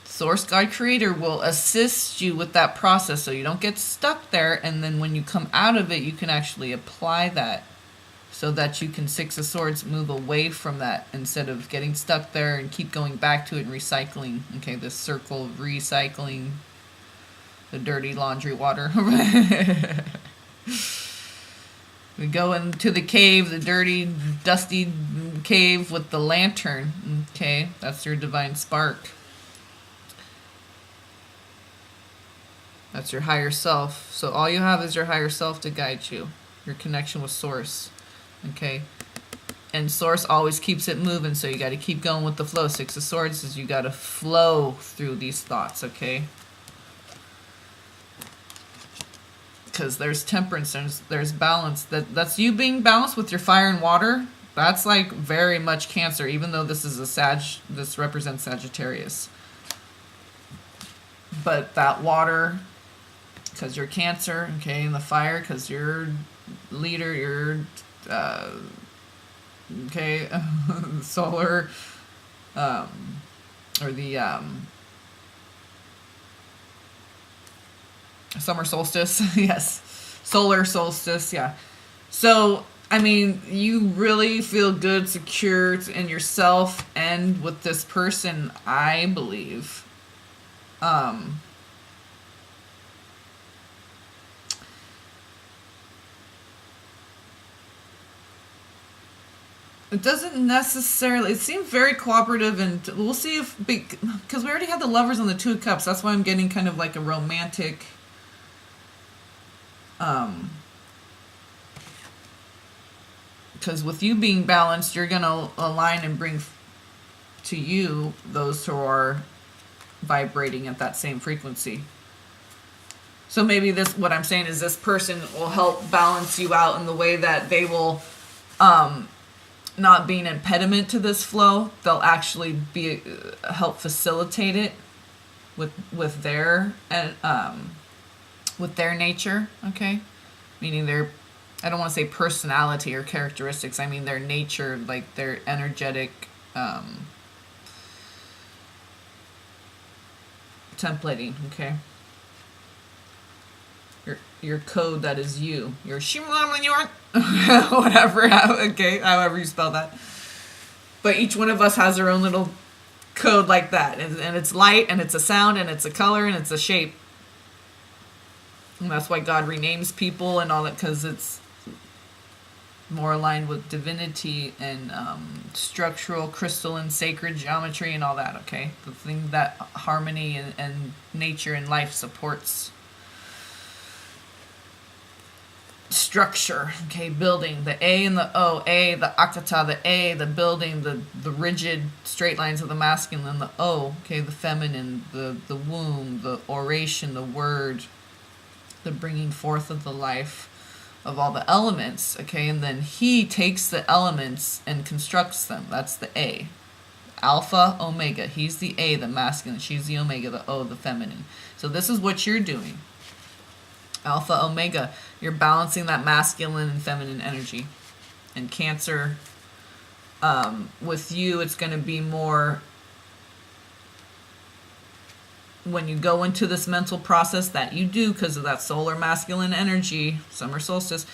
Source, God, Creator will assist you with that process so you don't get stuck there, and then when you come out of it, you can actually apply that so that you can, Six of Swords, move away from that instead of getting stuck there and keep going back to it and recycling. Okay, this circle of recycling, the dirty laundry water. We go into the cave, the dirty, dusty cave with the lantern. Okay, that's your divine spark. That's your higher self. So all you have is your higher self to guide you. Your connection with Source. Okay? And Source always keeps it moving, so you got to keep going with the flow. Six of Swords is you got to flow through these thoughts, okay? Because there's temperance, there's balance. That's you being balanced with your fire and water. That's like very much Cancer, even though this is this represents Sagittarius. But that water, because you're Cancer, okay, and the fire, because you're leader, you're, okay, solar, or the summer solstice, yes, solar solstice, yeah. So, I mean, you really feel good, secure in yourself and with this person, I believe. It doesn't necessarily. It seems very cooperative, and we'll see if because we already had the Lovers on the Two of Cups. That's why I'm getting kind of like a romantic. Because with you being balanced, you're gonna align and bring to you those who are vibrating at that same frequency. So maybe this, what I'm saying is, this person will help balance you out in the way that they will. Not be an impediment to this flow. They'll actually be help facilitate it with their nature. Okay, meaning their, I don't want to say personality or characteristics. I mean their nature, like their energetic templating. Okay, your code that is you. Your whatever. Okay, however you spell that. But each one of us has their own little code like that, and it's light, and it's a sound, and it's a color, and it's a shape. And that's why God renames people and all that, because it's more aligned with divinity and structural, crystalline, sacred geometry and all that. Okay, the thing that harmony and nature and life supports. Structure, okay, building, the A and the O, A, the akata, the A, the building, the rigid straight lines of the masculine, the O, okay, the feminine, the womb, the oration, the word, the bringing forth of the life of all the elements, okay, and then he takes the elements and constructs them. That's the A. Alpha, omega, he's the A, the masculine, she's the omega, the O, the feminine. So this is what you're doing. Alpha, omega, you're balancing that masculine and feminine energy. And Cancer, with you, it's going to be more when you go into this mental process that you do because of that solar masculine energy, summer solstice,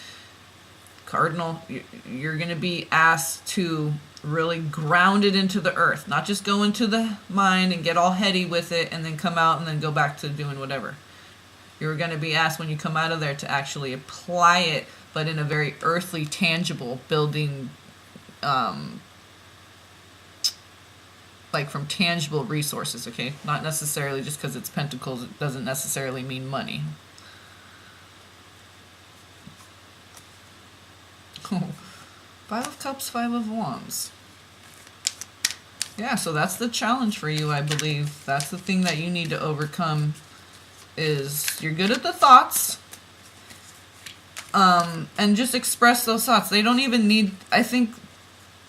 cardinal, you're going to be asked to really ground it into the earth, not just go into the mind and get all heady with it and then come out and then go back to doing whatever. You're going to be asked when you come out of there to actually apply it, but in a very earthly, tangible, building, like from tangible resources, okay? Not necessarily just because it's pentacles, it doesn't necessarily mean money. Oh, 5 of Cups, 5 of Wands. Yeah, so that's the challenge for you, I believe. That's the thing that you need to overcome. Is you're good at the thoughts, and just express those thoughts. They don't even need, I think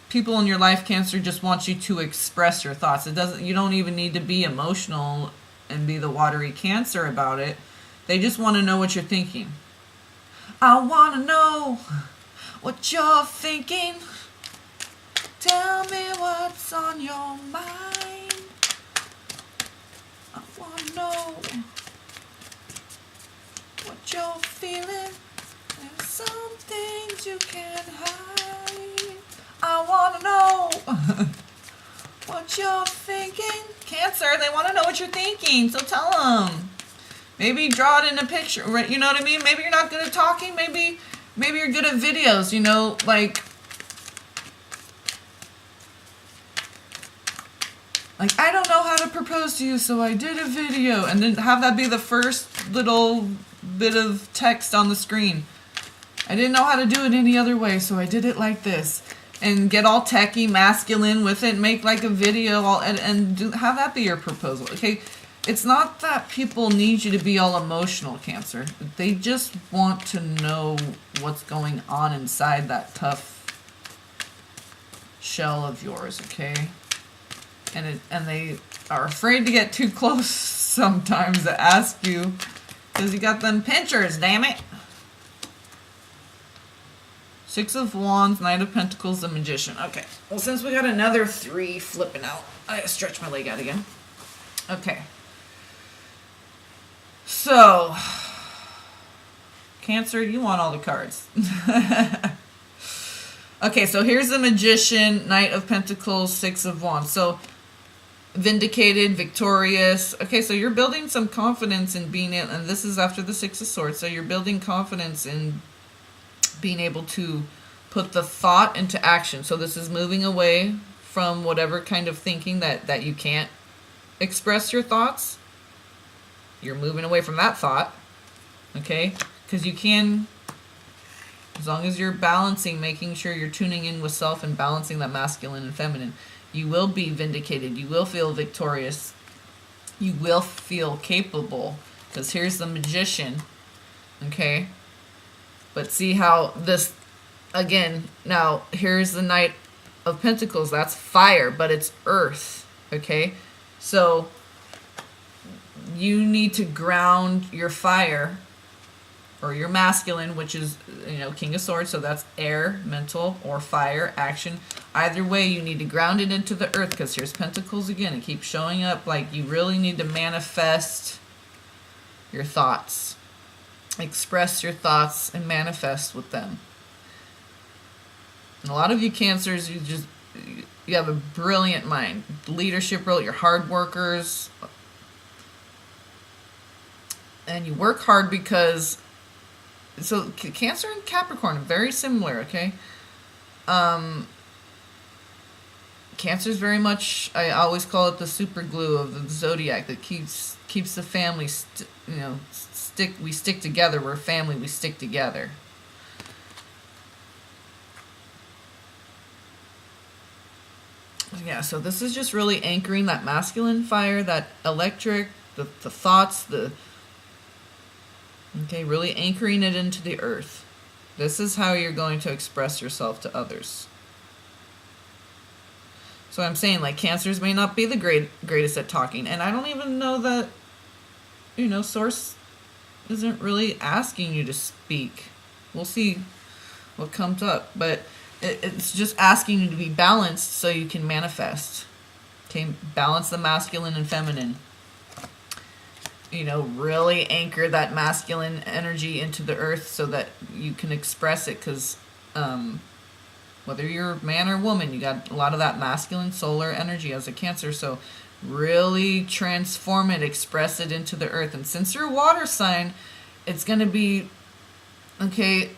people in your life, Cancer, just want you to express your thoughts. You don't even need to be emotional and be the watery Cancer about it. They just want to know what you're thinking. I want to know what you're thinking. Tell me what's on your mind. I want to know what you're feeling. There's some things you can't hide. I want to know what you're thinking. Cancer, they want to know what you're thinking, so tell them. Maybe draw it in a picture, you know what I mean? Maybe you're not good at talking, maybe you're good at videos, you know, like I don't know how to propose to you, so I did a video, and then have that be the first little bit of text on the screen. I didn't know how to do it any other way, so I did it like this. And get all techie, masculine with it, make like a video, and have that be your proposal, okay? It's not that people need you to be all emotional, Cancer. They just want to know what's going on inside that tough shell of yours, okay? And they are afraid to get too close sometimes to ask you, because you got them pinchers, damn it. Six of Wands, Knight of Pentacles, the Magician. Okay, well, since we got another 3 flipping out, I stretch my leg out again. Okay. So, Cancer, you want all the cards. Okay, so here's the Magician, Knight of Pentacles, Six of Wands. So, vindicated, victorious. Okay, so you're building some confidence in being able, and this is after the Six of Swords, so you're building confidence in being able to put the thought into action. So this is moving away from whatever kind of thinking that you can't express your thoughts. You're moving away from that thought, okay? Because you can, as long as you're balancing, making sure you're tuning in with self and balancing that masculine and feminine, you will be vindicated. You will feel victorious. You will feel capable. Because here's the Magician, okay? But see how this, again, now here's the Knight of Pentacles. That's fire, but it's earth, okay? So you need to ground your fire or your masculine, which is, King of Swords. So that's air, mental, or fire, action. Either way, you need to ground it into the earth, because here's Pentacles again. It keeps showing up. Like, you really need to manifest your thoughts. Express your thoughts and manifest with them. And a lot of you Cancers, you have a brilliant mind. Leadership role, you're hard workers. And you work hard because, so Cancer and Capricorn are very similar, okay? Cancer is very much, I always call it the super glue of the zodiac that keeps the family, we stick together. We're a family. We stick together. Yeah, so this is just really anchoring that masculine fire, that electric, the thoughts, really anchoring it into the earth. This is how you're going to express yourself to others. So I'm saying, like, Cancers may not be the greatest at talking, and I don't even know that, Source isn't really asking you to speak. We'll see what comes up, but it's just asking you to be balanced so you can manifest. Okay, balance the masculine and feminine. Really anchor that masculine energy into the earth so that you can express it, because whether you're man or woman, you got a lot of that masculine solar energy as a Cancer, so really transform it, express it into the earth. And since you're a water sign, it's going to be, okay,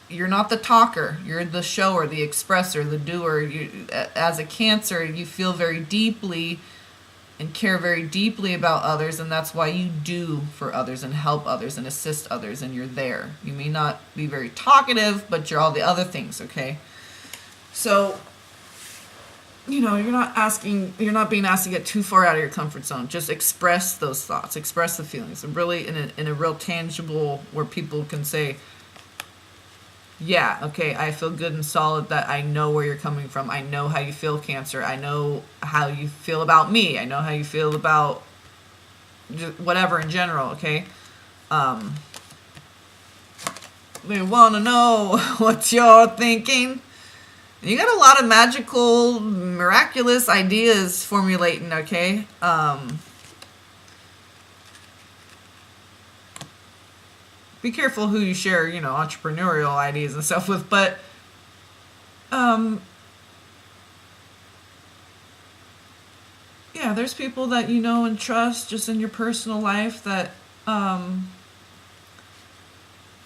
you're not the talker, you're the shower, the expresser, the doer. As a Cancer, you feel very deeply and care very deeply about others, and that's why you do for others and help others and assist others, and you're there. You may not be very talkative, but you're all the other things, okay? So, you're not being asked to get too far out of your comfort zone. Just express those thoughts, express the feelings, and really in a real tangible, where people can say, yeah, okay, I feel good and solid that I know where you're coming from. I know how you feel, Cancer. I know how you feel about me. I know how you feel about just whatever in general, okay? They want to know what you're thinking. You got a lot of magical, miraculous ideas formulating, okay? Be careful who you share, entrepreneurial ideas and stuff with, but yeah, there's people that you know and trust just in your personal life that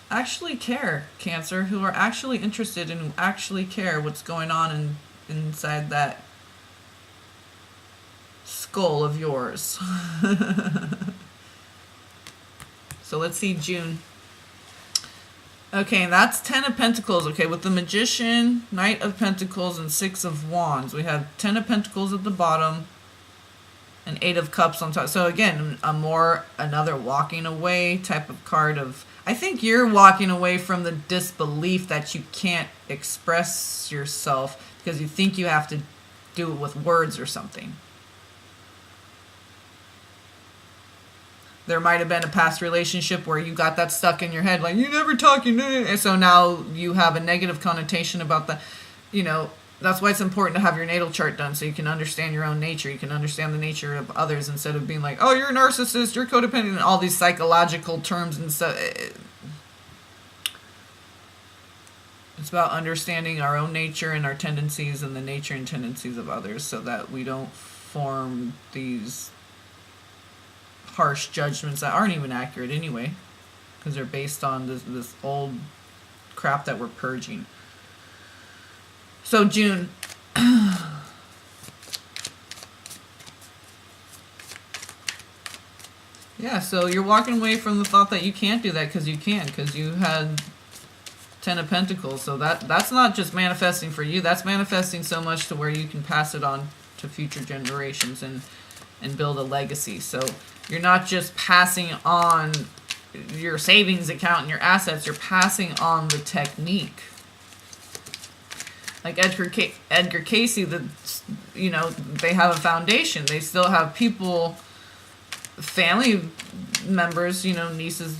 actually care, Cancer, who are actually interested and who actually care what's going on inside that skull of yours. So let's see June. Okay, and that's 10 of Pentacles. Okay, with the Magician, Knight of Pentacles, and 6 of Wands. We have 10 of Pentacles at the bottom and 8 of Cups on top. So again, another walking away type of card of, I think you're walking away from the disbelief that you can't express yourself because you think you have to do it with words or something. There might have been a past relationship where you got that stuck in your head, like, you never talk, and so now you have a negative connotation about that. That's why it's important to have your natal chart done, so you can understand your own nature. You can understand the nature of others instead of being like, oh, you're a narcissist, you're codependent, and all these psychological terms and stuff. It's about understanding our own nature and our tendencies and the nature and tendencies of others so that we don't form these harsh judgments that aren't even accurate anyway, because they're based on this old crap that we're purging. So June, yeah, so you're walking away from the thought that you can't do that because you can, because you had 10 of Pentacles. So that's not just manifesting for you, that's manifesting so much to where you can pass it on to future generations and build a legacy. So you're not just passing on your savings account and your assets, you're passing on the technique. Like Edgar Casey, they have a foundation. They still have people, family members, nieces,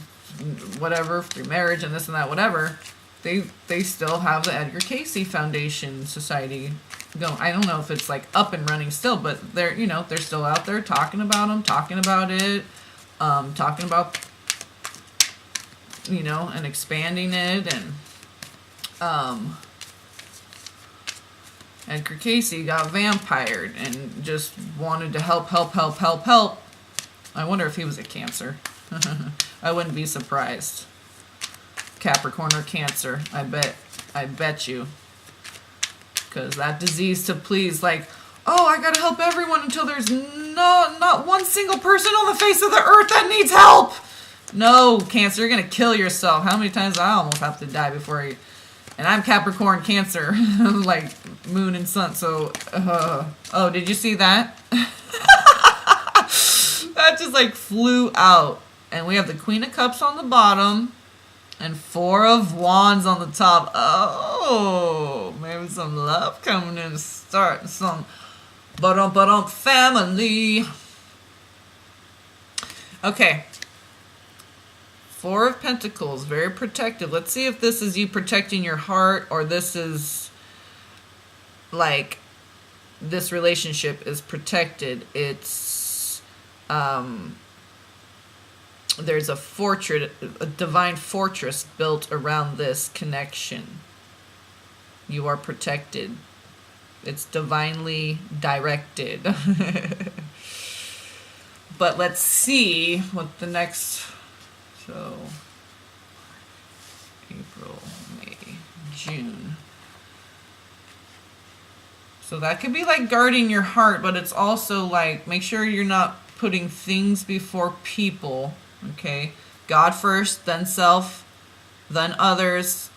whatever, through marriage and this and that, whatever. They still have the Edgar Casey Foundation Society going. I don't know if it's like up and running still, but they're still out there talking about them, talking about it, talking about, and expanding it. And Edgar Casey got vampired and just wanted to help. I wonder if he was a Cancer. I wouldn't be surprised. Capricorn or Cancer, I bet you. Because that disease to please, like, oh, I gotta help everyone until there's not one single person on the face of the earth that needs help. No, Cancer, you're gonna kill yourself. How many times I almost have to die before you... And I'm Capricorn Cancer, like moon and sun, so... oh, did you see that? That just, like, flew out. And we have the Queen of Cups on the bottom and 4 of Wands on the top. Oh, maybe some love coming in to start some family. Okay. 4 of Pentacles, very protective. Let's see if this is you protecting your heart, or this is like this relationship is protected. It's there's a fortress, a divine fortress built around this connection. You are protected. It's divinely directed. But let's see what the next... So, April, May, June. So that could be like guarding your heart, but it's also like, make sure you're not putting things before people, okay? God first, then self, then others.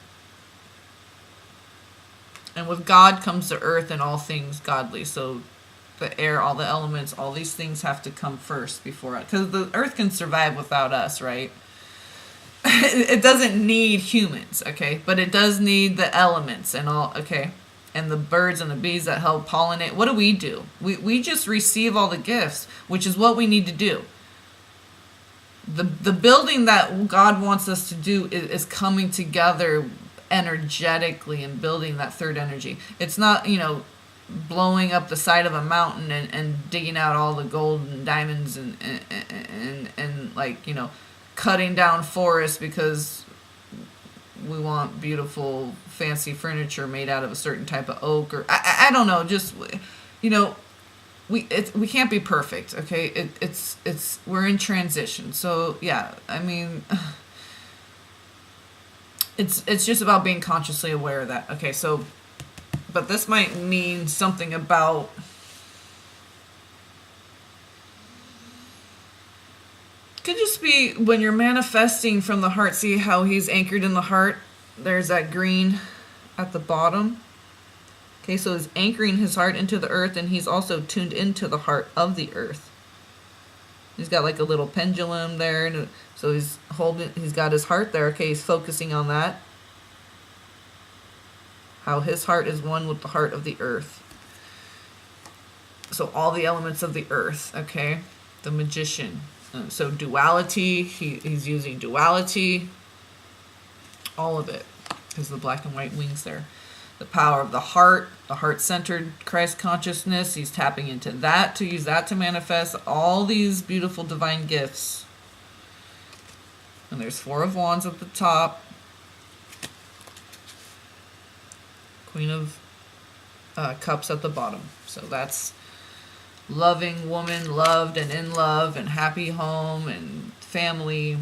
And with God comes the earth and all things godly. So the air, all the elements, all these things have to come first before us. Because the earth can survive without us, right? It doesn't need humans, okay? But it does need the elements and all, okay? And the birds and the bees that help pollinate. What do? We just receive all the gifts, which is what we need to do. The building that God wants us to do is coming together energetically and building that third energy. It's not, blowing up the side of a mountain and digging out all the gold and diamonds and like, cutting down forests because we want beautiful fancy furniture made out of a certain type of oak, or I don't know, just we can't be perfect, okay? It's we're in transition. So yeah, I mean, it's just about being consciously aware of that. Okay, so but this might mean something about could just be when you're manifesting from the heart. See how he's anchored in the heart? There's that green at the bottom. Okay, so he's anchoring his heart into the earth, and he's also tuned into the heart of the earth. He's got like a little pendulum there, and so he's got his heart there. Okay, he's focusing on that. How his heart is one with the heart of the earth. So all the elements of the earth, okay? The Magician. So duality, he's using duality, all of it, because the black and white wings there. The power of the heart-centered Christ consciousness, he's tapping into that to use that to manifest all these beautiful divine gifts. And there's 4 of Wands at the top. Queen of Cups at the bottom. So that's loving woman, loved and in love, and happy home and family.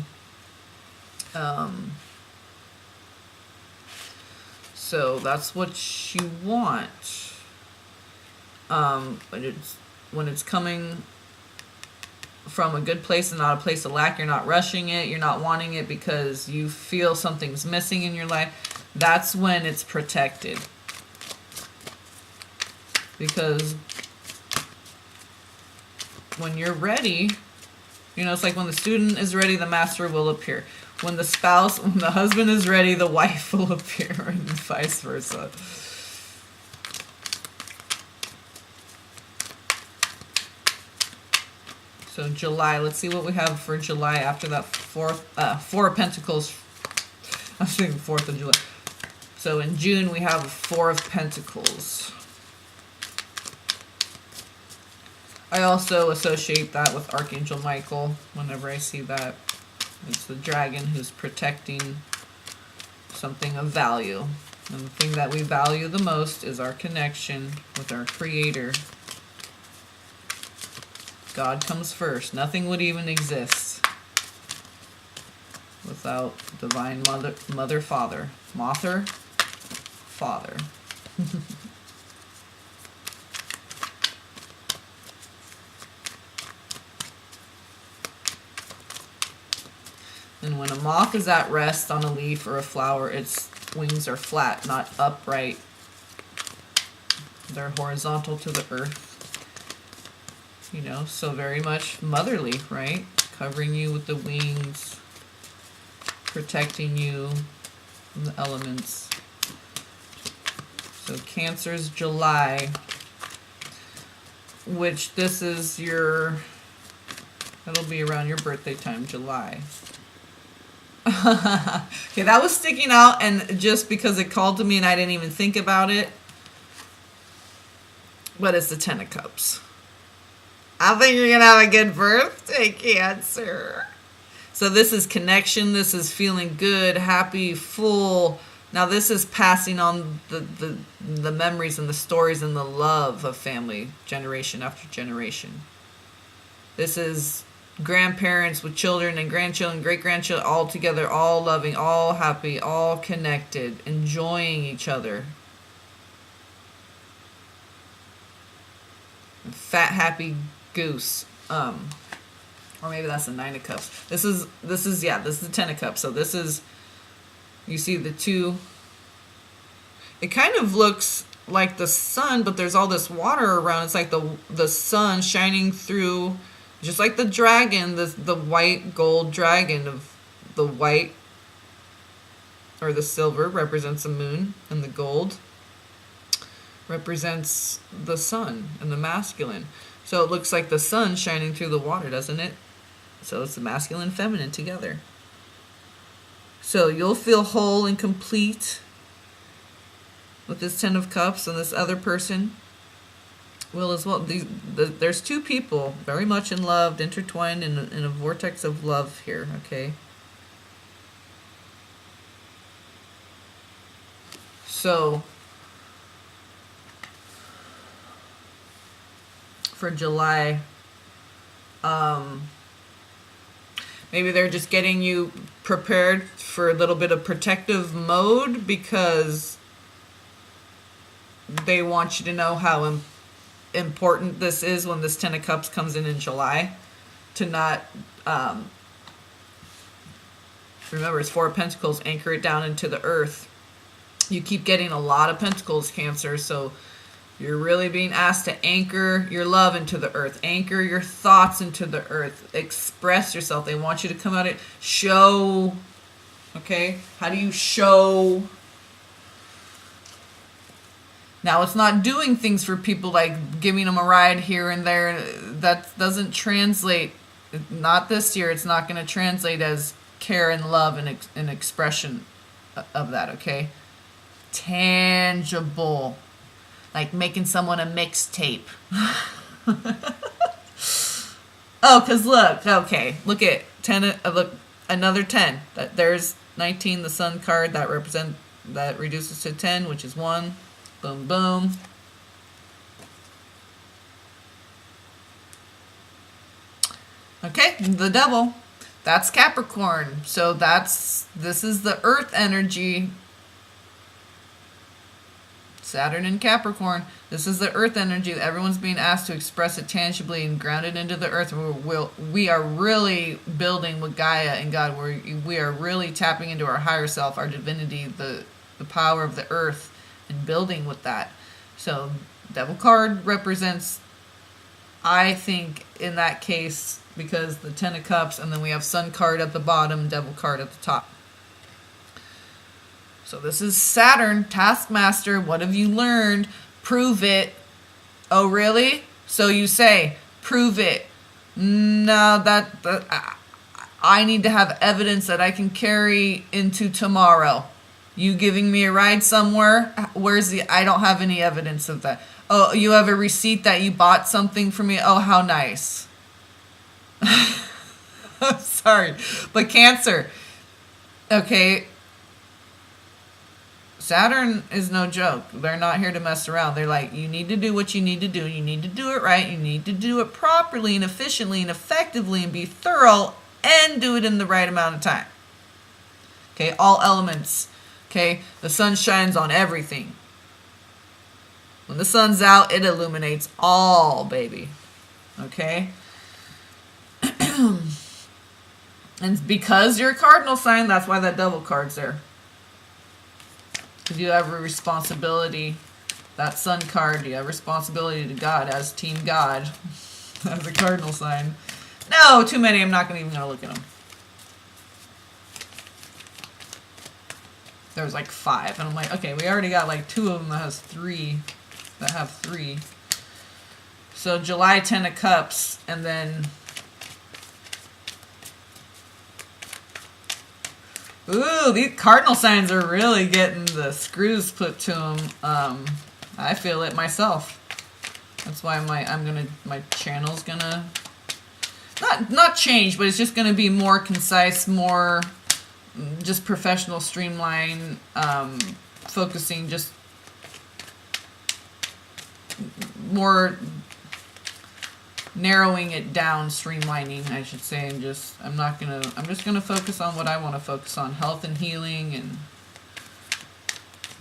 So that's what you want. But when it's coming from a good place and not a place of lack, you're not rushing it, you're not wanting it because you feel something's missing in your life, that's when it's protected. Because when you're ready, it's like when the student is ready, the master will appear. When the husband is ready, the wife will appear, and vice versa. So July, let's see what we have for July after that 4 of Pentacles. I was thinking 4th of July. So in June, we have 4 of Pentacles. I also associate that with Archangel Michael whenever I see that. It's the dragon who's protecting something of value. And the thing that we value the most is our connection with our Creator. God comes first. Nothing would even exist without Divine Mother, Father. Mother, Father. And when a moth is at rest on a leaf or a flower, its wings are flat, not upright. They're horizontal to the earth. So very much motherly, right? Covering you with the wings, protecting you from the elements. So Cancer's July, which this is that'll be around your birthday time, July. Okay, that was sticking out, and just because it called to me and I didn't even think about it. But it's the 10 of Cups. I think you're going to have a good birthday, Cancer. So this is connection. This is feeling good, happy, full. Now this is passing on the memories and the stories and the love of family, generation after generation. This is grandparents with children and grandchildren, great-grandchildren, all together, all loving, all happy, all connected, enjoying each other. Fat, happy goose. Or maybe that's the 9 of Cups. This is the 10 of Cups. So this is, you see the 2. It kind of looks like the sun, but there's all this water around. It's like the sun shining through. Just like the dragon, the white gold dragon of the white or the silver represents the moon, and the gold represents the sun and the masculine. So it looks like the sun shining through the water, doesn't it? So it's the masculine and feminine together. So you'll feel whole and complete with this 10 of Cups, and this other person will as well. There's 2 people very much in love, intertwined in a vortex of love here, okay? So, for July, maybe they're just getting you prepared for a little bit of protective mode because they want you to know how important this is when this 10 of Cups comes in July, to not remember, it's 4 of Pentacles, anchor it down into the earth. You keep getting a lot of Pentacles, Cancer, so you're really being asked to anchor your love into the earth, anchor your thoughts into the earth, express yourself. They want you to come out and show. Okay, how do you show? Now, it's not doing things for people like giving them a ride here and there. That doesn't translate not this year. It's not going to translate as care and love and expression of that, okay? Tangible. Like making someone a mixtape. Oh, because look, okay, look at 10, look, another 10. There's 19, the sun card, that reduces to 10, which is 1. Boom, boom. Okay, the devil. That's Capricorn. So this is the earth energy. Saturn in Capricorn. This is the earth energy that everyone's being asked to express it tangibly and ground it into the earth. We are really building with Gaia and God. We are really tapping into our higher self, our divinity, the power of the earth, and building with that. So devil card represents, I think, in that case, because the 10 of cups, and then we have sun card at the bottom, devil card at the top. So this is Saturn, taskmaster. What have you learned? Prove it. Oh, really? So you say, prove it. No, I need to have evidence that I can carry into tomorrow. You giving me a ride somewhere? I don't have any evidence of that. Oh, you have a receipt that you bought something for me? Oh, how nice. I'm sorry. But Cancer. Okay. Saturn is no joke. They're not here to mess around. They're like, you need to do what you need to do. You need to do it right. You need to do it properly and efficiently and effectively and be thorough and do it in the right amount of time. Okay, all elements. Okay, the sun shines on everything. When the sun's out, it illuminates all, baby. Okay? And because you're a cardinal sign, that's why that devil card's there. You have a responsibility. That sun card, you have responsibility to God as Team God, as a cardinal sign. No, too many. I'm not even going to look at them. There was like 5, and I'm like, okay, we already got like 2 of them that have 3. So July 10 of Cups, and then ooh, these cardinal signs are really getting the screws put to them. I feel it myself. That's why my channel's gonna not change, but it's just gonna be more concise, more just professional, streamline, focusing, just more narrowing it down, streamlining, I should say, and I'm just gonna focus on what I want to focus on: health and healing, and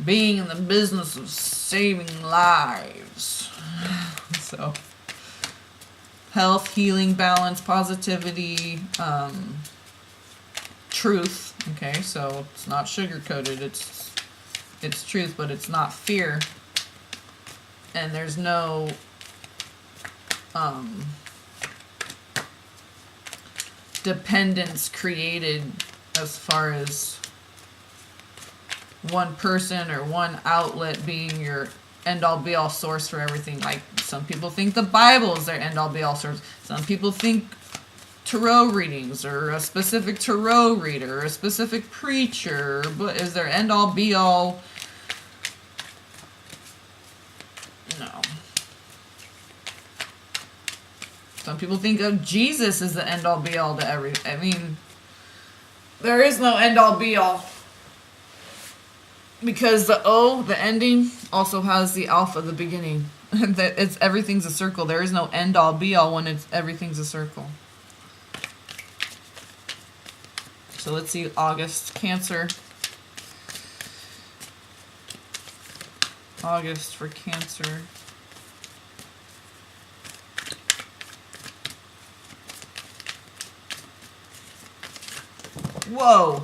being in the business of saving lives. So, health, healing, balance, positivity, truth. Okay, so it's not sugar coated. It's truth, but it's not fear. And there's no dependence created as far as one person or one outlet being your end-all be-all source for everything. Like, some people think the Bible is their end-all be-all source. Some people think tarot readings or a specific tarot reader or a specific preacher but is their end-all be-all. No. Some people think of Jesus as the end-all be-all to everything. I mean, there is no end-all be-all. Because the O, the ending, also has the alpha, the beginning. That everything's a circle. There is no end-all be-all when everything's a circle. So let's see, August, Cancer. August for Cancer. Whoa.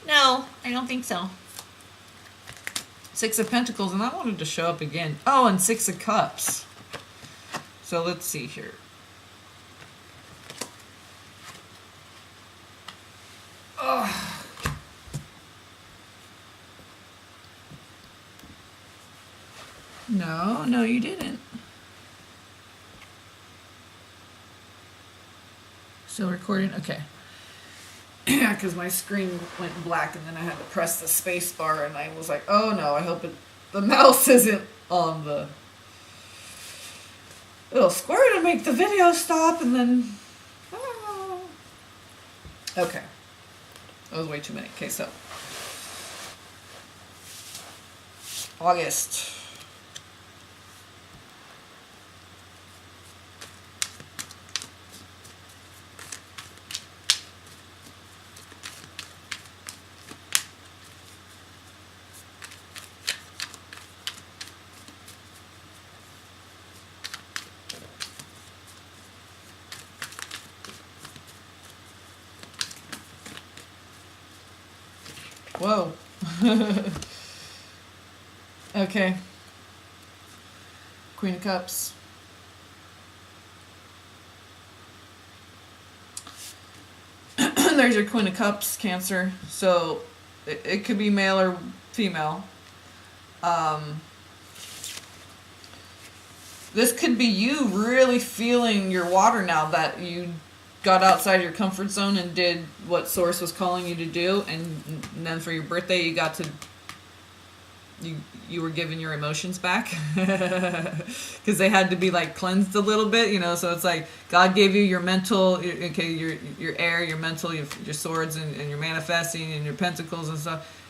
No, I don't think so. 6 of Pentacles, and I wanted to show up again. Oh, and 6 of Cups. So let's see here. Oh. No, you didn't. Still recording? Okay. Yeah, because my screen went black and then I had to press the space bar and I was like, oh no, I hope the mouse isn't on the little square to make the video stop and then... Oh. Okay. That was way too many. Okay, so... August. Whoa. Okay. Queen of Cups. There's your Queen of Cups, Cancer. So it could be male or female. This could be you really feeling your water now that you got outside your comfort zone and did what Source was calling you to do, and then for your birthday you got to you were given your emotions back because they had to be like cleansed a little bit, you know. So it's like God gave you your mental, okay, your air, your mental, your swords, and your manifesting and your pentacles and stuff,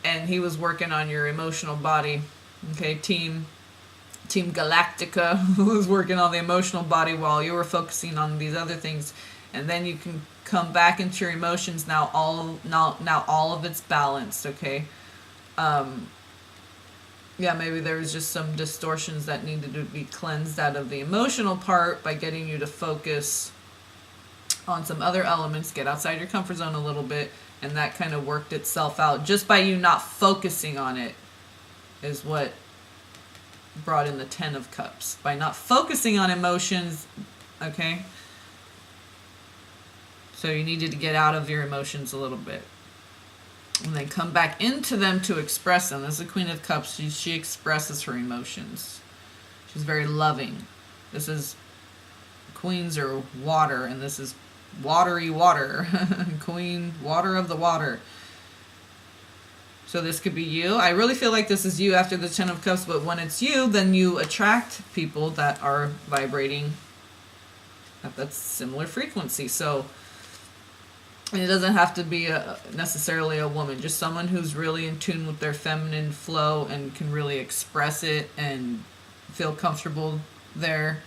and He was working on your emotional body. Okay, Team Galactica was working on the emotional body while you were focusing on these other things, and then you can come back into your emotions now. All of it's balanced. Okay. Yeah, maybe there was just some distortions that needed to be cleansed out of the emotional part by getting you to focus on some other elements, get outside your comfort zone a little bit, and that kind of worked itself out. Just by you not focusing on it is what brought in the 10 of Cups. By not focusing on emotions, okay? So you needed to get out of your emotions a little bit. And then come back into them to express them. This is the Queen of Cups. She expresses her emotions. She's very loving. This is... Queens are water, and this is watery water. Queen, water of the water. So this could be you. I really feel like this is you after the 10 of Cups, but when it's you, then you attract people that are vibrating at that similar frequency. So it doesn't have to be necessarily a woman, just someone who's really in tune with their feminine flow and can really express it and feel comfortable there.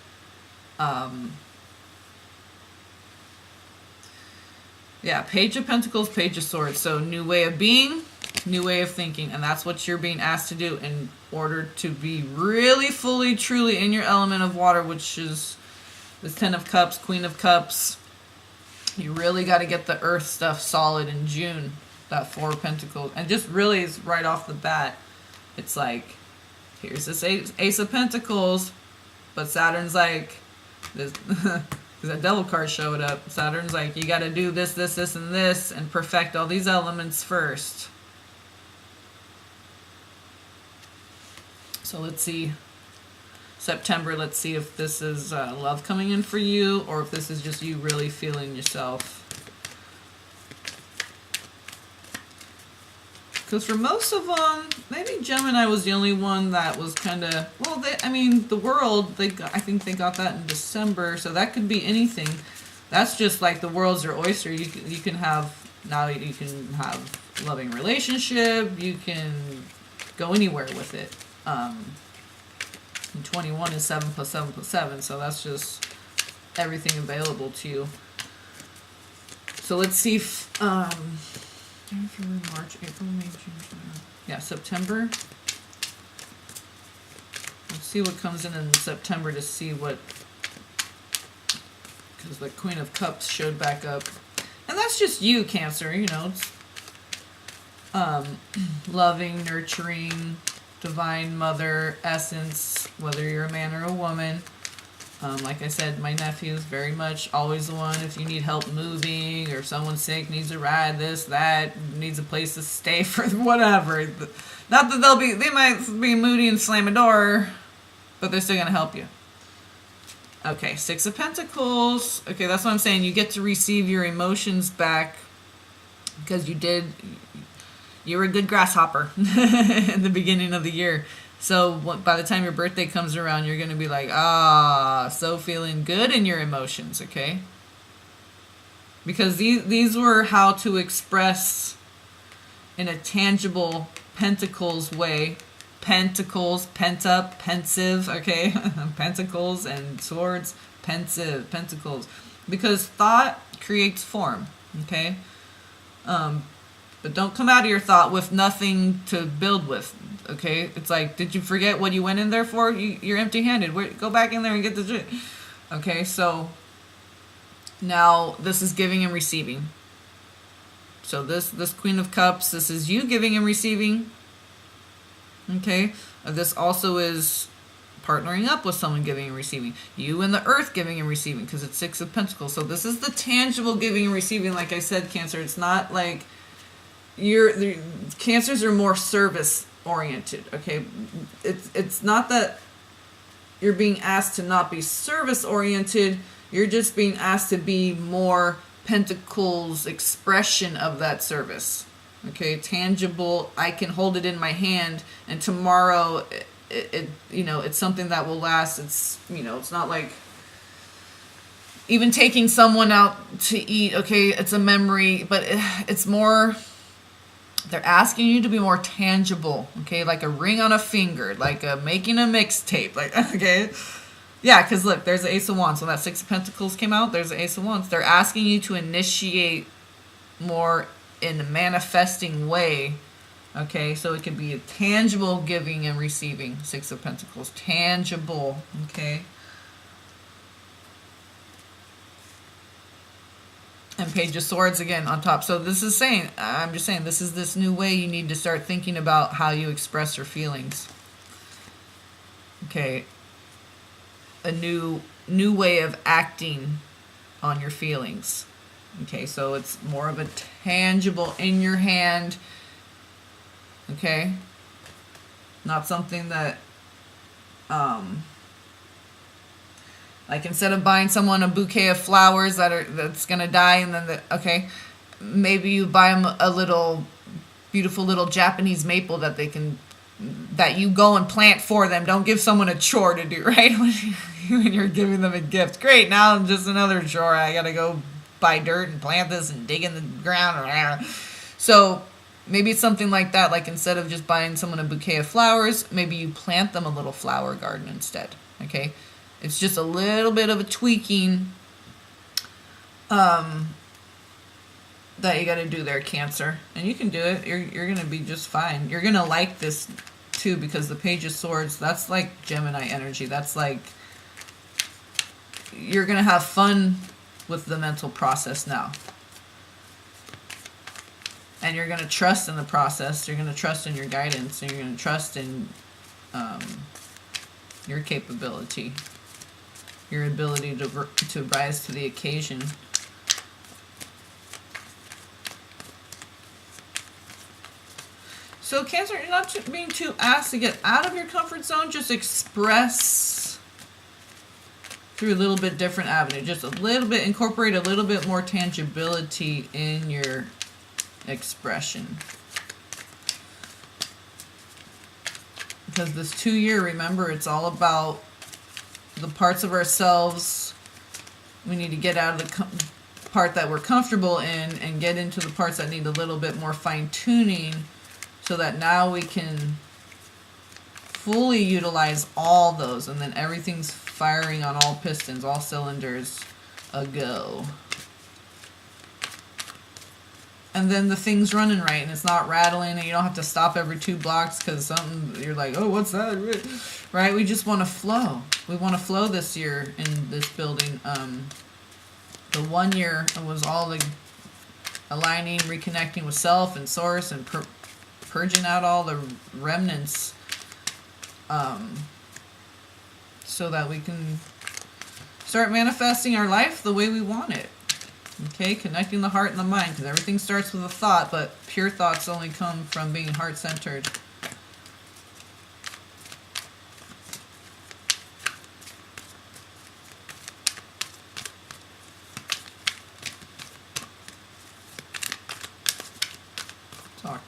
Yeah, Page of Pentacles, Page of Swords. So new way of being, new way of thinking, and that's what you're being asked to do in order to be really fully, truly in your element of water, which is this 10 of Cups, Queen of Cups. You really got to get the earth stuff solid in June, that 4 of Pentacles. And just really is right off the bat, it's like, here's this Ace of Pentacles, but Saturn's like, this, because that Devil card showed up. Saturn's like, you got to do this, this, this, and this, and perfect all these elements first. So let's see. September, let's see if this is love coming in for you, or if this is just you really feeling yourself. Because for most of them, maybe Gemini was the only one that was kind of, well, the world, I think they got that in December, so that could be anything. That's just like the world's your oyster. You can have loving relationship, you can go anywhere with it. And 21 is 7 plus 7 plus 7, so that's just everything available to you. So let's see if, February, March, April, May, June, July. Yeah, September. Let's see what comes in September to see what, because the Queen of Cups showed back up. And that's just you, Cancer, you know. It's, loving, nurturing, divine mother essence, whether you're a man or a woman. Like I said, my nephew is very much always the one. If you need help moving, or someone's sick, needs a ride, this, that, needs a place to stay for whatever. Not that they might be moody and slam a door, but they're still going to help you. Okay, Six of Pentacles. Okay, that's what I'm saying. You get to receive your emotions back because you were a good grasshopper in the beginning of the year. So by the time your birthday comes around, you're going to be like, so feeling good in your emotions, okay? Because these were how to express in a tangible pentacles way. Pentacles, pent up, pensive, okay? Pentacles and swords, pensive, pentacles. Because thought creates form, okay? But don't come out of your thought with nothing to build with, okay? It's like, did you forget what you went in there for? You're empty-handed. Go back in there and get the shit. Okay, so now this is giving and receiving. So this Queen of Cups, this is you giving and receiving. Okay, this also is partnering up with someone giving and receiving. You and the earth giving and receiving, because it's Six of Pentacles. So this is the tangible giving and receiving. Like I said, Cancer, it's not like Cancers are more service oriented. Okay, it's not that you're being asked to not be service oriented. You're just being asked to be more Pentacles expression of that service. Okay, tangible. I can hold it in my hand, and tomorrow, it's something that will last. It's it's not like even taking someone out to eat. Okay, it's a memory, but it's more. They're asking you to be more tangible. Okay, like a ring on a finger, like making a mixtape. Like okay, yeah, because look, there's the Ace of Wands. When that Six of Pentacles came out, there's the Ace of Wands. They're asking you to initiate more in a manifesting way. Okay, so it can be a tangible giving and receiving. Six of Pentacles, tangible. Okay, and Page of Swords again on top. So this is saying, I'm just saying, this is this new way you need to start thinking about how you express your feelings. Okay, a new way of acting on your feelings. Okay, so it's more of a tangible in your hand. Okay, not something that like instead of buying someone a bouquet of flowers that's gonna die, and then okay, maybe you buy them a little beautiful little Japanese maple that you go and plant for them. Don't give someone a chore to do, right? When you're giving them a gift. Great, now just another chore. I gotta go buy dirt and plant this and dig in the ground. So maybe it's something like that. Like instead of just buying someone a bouquet of flowers, maybe you plant them a little flower garden instead. Okay, it's just a little bit of a tweaking that you got to do there, Cancer, and you can do it. You're gonna be just fine. You're gonna like this too, because the Page of Swords, that's like Gemini energy. That's like you're gonna have fun with the mental process now. And you're going to trust in the process. You're going to trust in your guidance. And you're going to trust in your capability. Your ability to rise to the occasion. So Cancer, you're not being too asked to get out of your comfort zone. Just express through a little bit different avenue. Just a little bit, incorporate a little bit more tangibility in your expression. Because this 2 year, remember, it's all about the parts of ourselves we need to get out of the part that we're comfortable in and get into the parts that need a little bit more fine-tuning, so that now we can fully utilize all those, and then everything's firing on all pistons, all cylinders a go. And then the thing's running right, and it's not rattling, and you don't have to stop every 2 blocks because something, you're like, oh, what's that? Right? We just want to flow. We want to flow this year in this building. The 1 year was all the aligning, reconnecting with self and source, and purging out all the remnants, so that we can start manifesting our life the way we want it. Okay, connecting the heart and the mind, because everything starts with a thought, but pure thoughts only come from being heart-centered.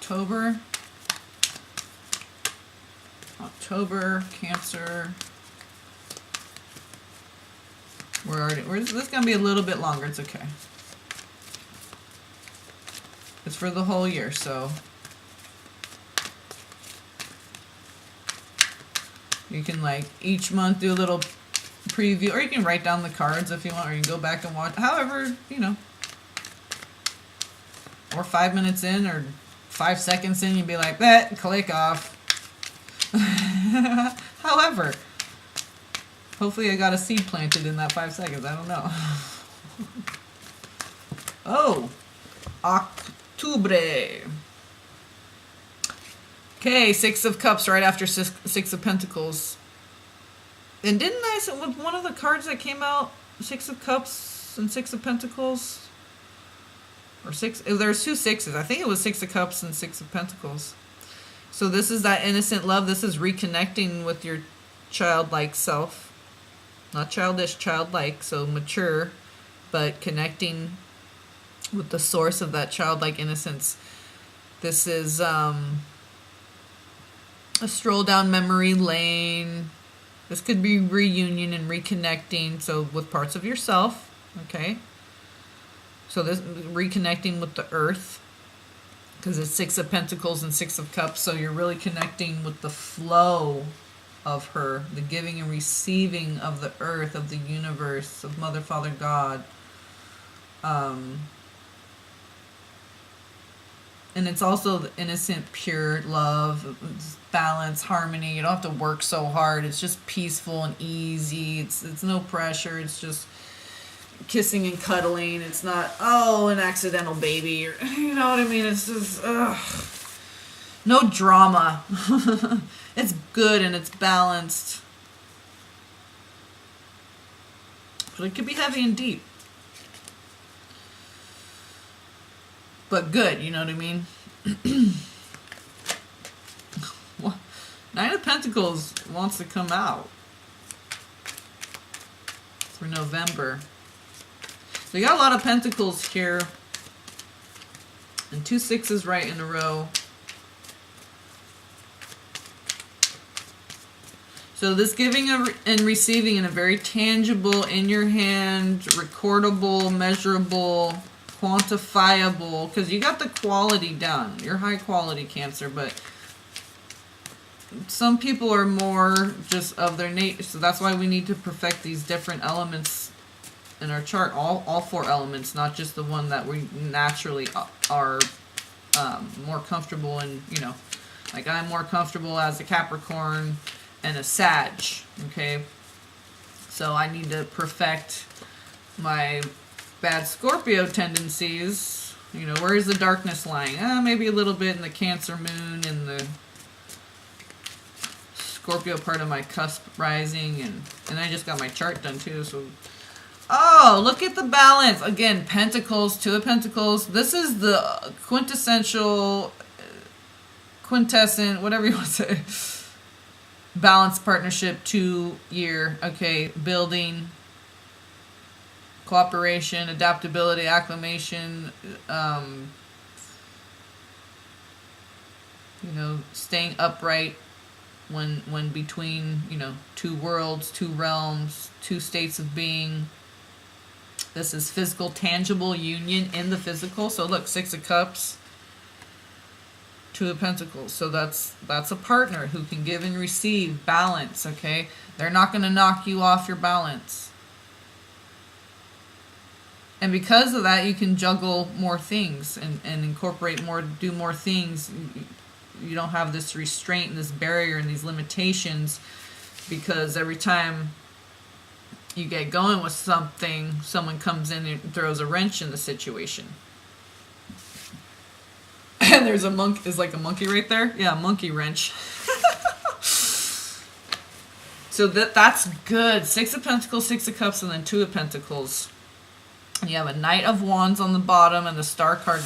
October. October, Cancer. This is going to be a little bit longer. It's okay. It's for the whole year, so you can like each month do a little preview, or you can write down the cards if you want, or you can go back and watch, however, you know, or 5 minutes in or 5 seconds in, you'd be like, that, click off. However, hopefully I got a seed planted in that 5 seconds. I don't know. Oh, Octubre. Okay, 6 of Cups right after Six of Pentacles. And didn't I say with one of the cards that came out, 6 of Cups and 6 of Pentacles? Or 6, there's 2 sixes. I think it was 6 of Cups and 6 of Pentacles. So this is that innocent love. This is reconnecting with your childlike self. Not childish, childlike, so mature, but connecting with the source of that childlike innocence. This is a stroll down memory lane. This could be reunion and reconnecting, so with parts of yourself, okay? So this reconnecting with the earth, because it's 6 of Pentacles and 6 of Cups, so you're really connecting with the flow of her, the giving and receiving of the earth, of the universe, of Mother, Father, God. And it's also the innocent, pure love, balance, harmony. You don't have to work so hard. It's just peaceful and easy. It's no pressure. It's just kissing and cuddling. It's not, oh, an accidental baby. Or, you know what I mean? It's just, no drama. It's good and it's balanced. But it could be heavy and deep. But good, you know what I mean? Well, 9 of Pentacles wants to come out for November. So you got a lot of Pentacles here. And 2 sixes right in a row. So this giving and receiving in a very tangible, in your hand, recordable, measurable, quantifiable, because you got the quality down. You're high quality, Cancer, but some people are more just of their nature. So that's why we need to perfect these different elements in our chart. All 4 elements, not just the one that we naturally are more comfortable in. You know, like I'm more comfortable as a Capricorn and a Sag, okay? So I need to perfect my bad Scorpio tendencies. You know, where is the darkness lying? Maybe a little bit in the Cancer moon and the Scorpio part of my cusp rising, and I just got my chart done too, so oh, look at the balance. Again, Pentacles, 2 of Pentacles. This is the quintessential, quintessent, whatever you want to say, balanced partnership, 2-year, okay, building, cooperation, adaptability, acclimation, you know, staying upright when between, you know, 2 worlds, 2 realms, 2 states of being. This is physical, tangible union in the physical. So look, 6 of Cups, 2 of Pentacles. So that's a partner who can give and receive, balance, okay? They're not going to knock you off your balance. And because of that, you can juggle more things and incorporate more, do more things. You don't have this restraint and this barrier and these limitations, because every time you get going with something, someone comes in and throws a wrench in the situation. And there's a monk, is like a monkey right there? Yeah, a monkey wrench. So that's good. 6 of Pentacles, 6 of Cups, and then 2 of Pentacles. And you have a Knight of Wands on the bottom and the Star card.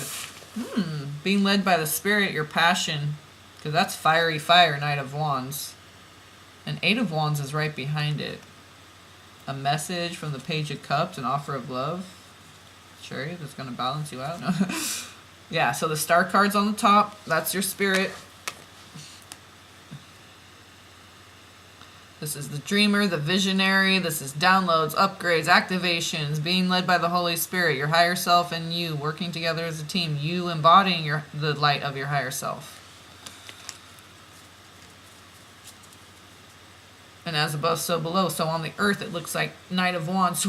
Being led by the Spirit, your passion. Because that's fiery fire, Knight of Wands. And 8 of Wands is right behind it. A message from the Page of Cups, an offer of love. Sure, that's going to balance you out. Yeah, so the star card's on the top. That's your spirit. This is the dreamer, the visionary. This is downloads, upgrades, activations, being led by the Holy Spirit, your higher self and you working together as a team, you embodying the light of your higher self. And as above, so below. So on the earth, it looks like Knight of Wands.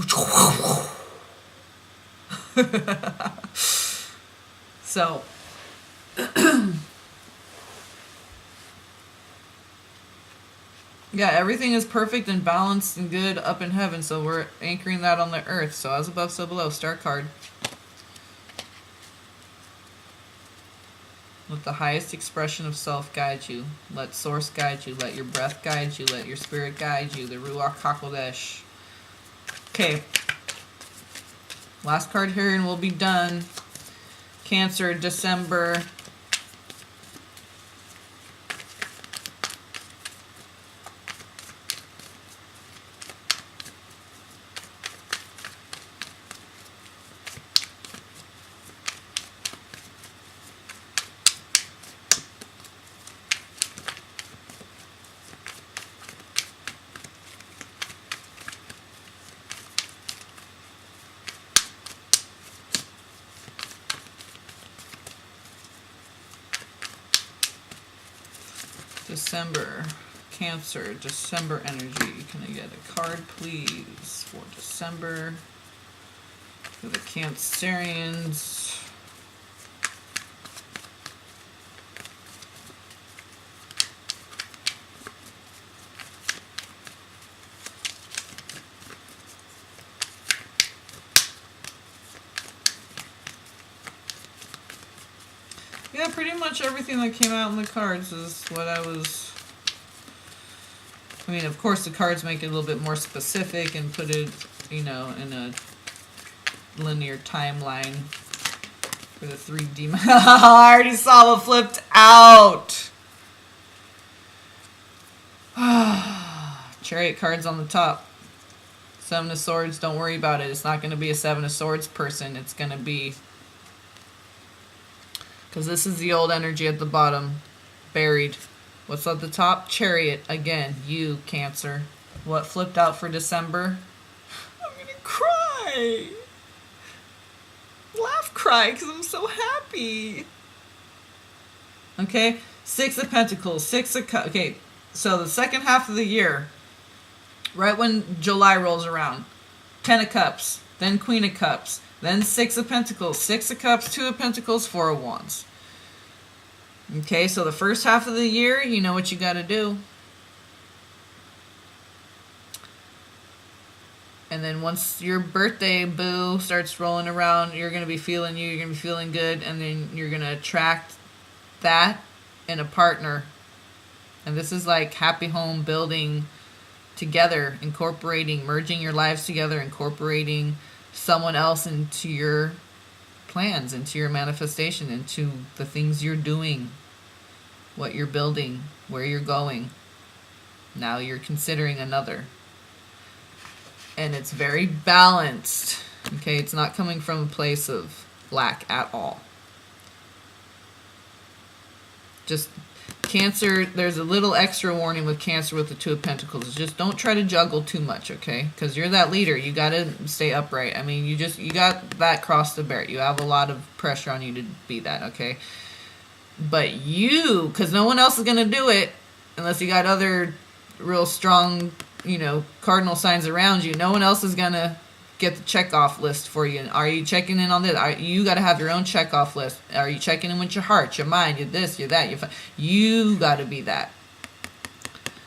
So, yeah, everything is perfect and balanced and good up in heaven. So we're anchoring that on the earth. So as above, so below. Star card. Let the highest expression of self guide you. Let source guide you. Let your breath guide you. Let your spirit guide you. The Ruach HaKodesh. Okay. Last card here and we'll be done. Cancer, December. December, Cancer, December energy. Can I get a card, please, for December? For the Cancerians. Yeah, pretty much everything that came out in the cards is what I was... I mean, of course, the cards make it a little bit more specific and put it, you know, in a linear timeline for the 3D. I already saw what flipped out! Chariot cards on the top. Seven of Swords, don't worry about it. It's not going to be a Seven of Swords person. It's going to be... Because this is the old energy at the bottom. Buried. What's at the top? Chariot. Again, you, Cancer. What flipped out for December? I'm going to cry. Laugh cry because I'm so happy. Okay? Six of Pentacles. Six of Cups. Okay, so the second half of the year, right when July rolls around, 10 of Cups, then Queen of Cups, then Six of Pentacles, Six of Cups, Two of Pentacles, Four of Wands. Okay, so the first half of the year, you know what you got to do. And then once your birthday boo starts rolling around, you're going to be feeling you, you're going to be feeling good, and then you're going to attract that in a partner. And this is like happy home building together, incorporating, merging your lives together, incorporating someone else into your plans, into your manifestation, into the things you're doing, what you're building, where you're going. Now you're considering another. And it's very balanced. Okay, it's not coming from a place of lack at all. Just Cancer, there's a little extra warning with Cancer with the Two of Pentacles. Just don't try to juggle too much, okay? Because you're that leader. You got to stay upright. I mean, you got that cross to bear. You have a lot of pressure on you to be that, okay? But you, because no one else is going to do it unless you got other real strong, you know, cardinal signs around you. No one else is going to get the checkoff list for you. Are you checking in on this? You got to have your own checkoff list. Are you checking in with your heart, your mind, your this, your that? You got to be that.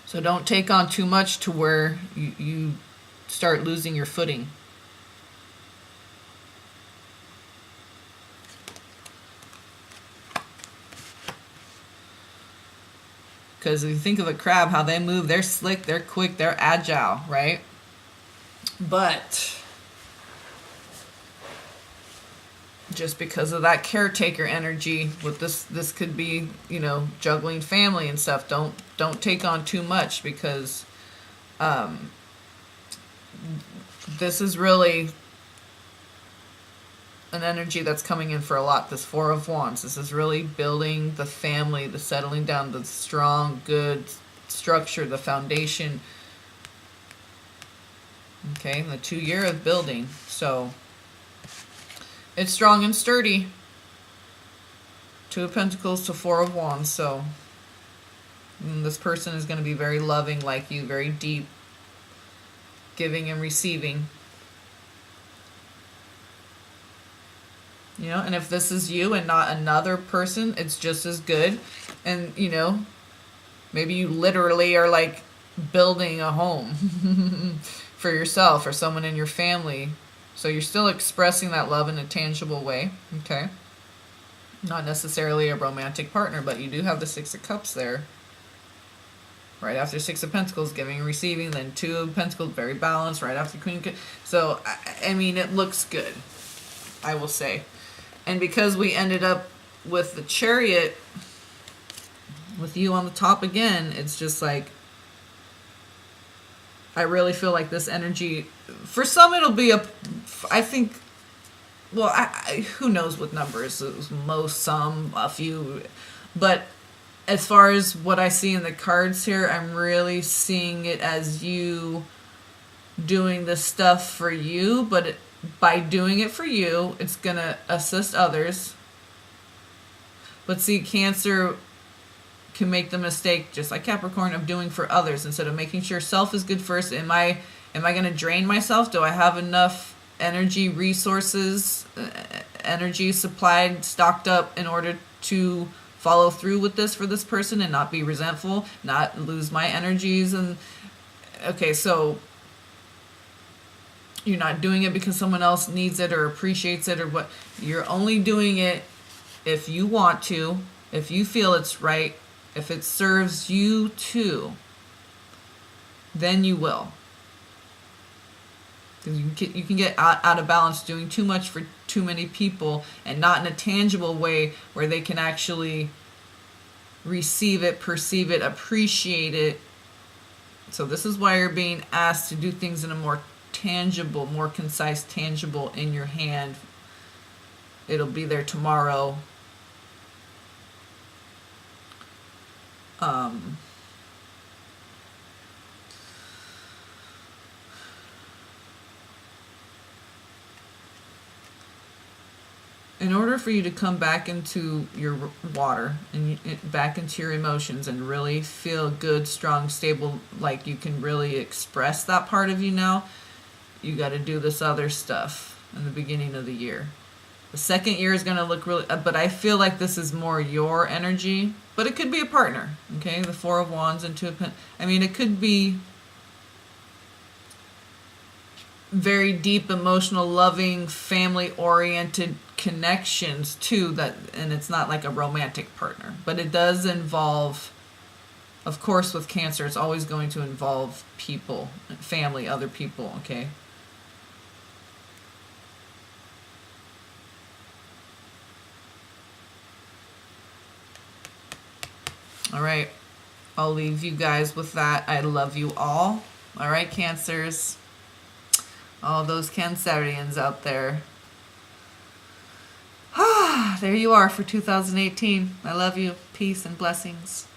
So don't take on too much to where you start losing your footing. Because if you think of a crab, how they move, they're slick, they're quick, they're agile, right? But just because of that caretaker energy with this could be, you know, juggling family and stuff. Don't take on too much, because this is really an energy that's coming in for a lot. This Four of Wands. This is really building the family, the settling down, the strong, good structure, the foundation. Okay, the 2 year of building. So it's strong and sturdy. Two of Pentacles to Four of Wands. So this person is going to be very loving like you, very deep, giving and receiving. You know, and if this is you and not another person, it's just as good. And, you know, maybe you literally are like building a home for yourself or someone in your family. So you're still expressing that love in a tangible way. Okay. Not necessarily a romantic partner, but you do have the Six of Cups there. Right after Six of Pentacles, giving and receiving. Then Two of Pentacles, very balanced. Right after Queen of... So, I mean, it looks good, I will say. And because we ended up with the Chariot, with you on the top again, it's just like, I really feel like this energy, for some it'll be I think, well, who knows what numbers, it was most, some, a few, but as far as what I see in the cards here, I'm really seeing it as you doing this stuff for you, but by doing it for you, it's going to assist others. But see, Cancer can make the mistake, just like Capricorn, of doing for others instead of making sure self is good first. Am I going to drain myself? Do I have enough energy, resources, energy supplied, stocked up in order to follow through with this for this person and not be resentful, not lose my energies? And okay, so you're not doing it because someone else needs it or appreciates it or what. You're only doing it if you want to, if you feel it's right, if it serves you too, then you will. Because you can get out of balance doing too much for too many people and not in a tangible way where they can actually receive it, perceive it, appreciate it. So this is why you're being asked to do things in a more tangible, more concise, tangible, in your hand. It'll be there tomorrow. In order for you to come back into your water and back into your emotions and really feel good, strong, stable, like you can really express that part of you now, you got to do this other stuff in the beginning of the year. The second year is going to look really, but I feel like this is more your energy, but it could be a partner. Okay, the Four of Wands and Two of Pentacles. I mean, it could be very deep, emotional, loving, family-oriented connections too. That, and it's not like a romantic partner, but it does involve, of course, with Cancer, it's always going to involve people, family, other people. Okay. All right, I'll leave you guys with that. I love you all. All right, Cancers. All those Cancerians out there. There you are for 2018. I love you. Peace and blessings.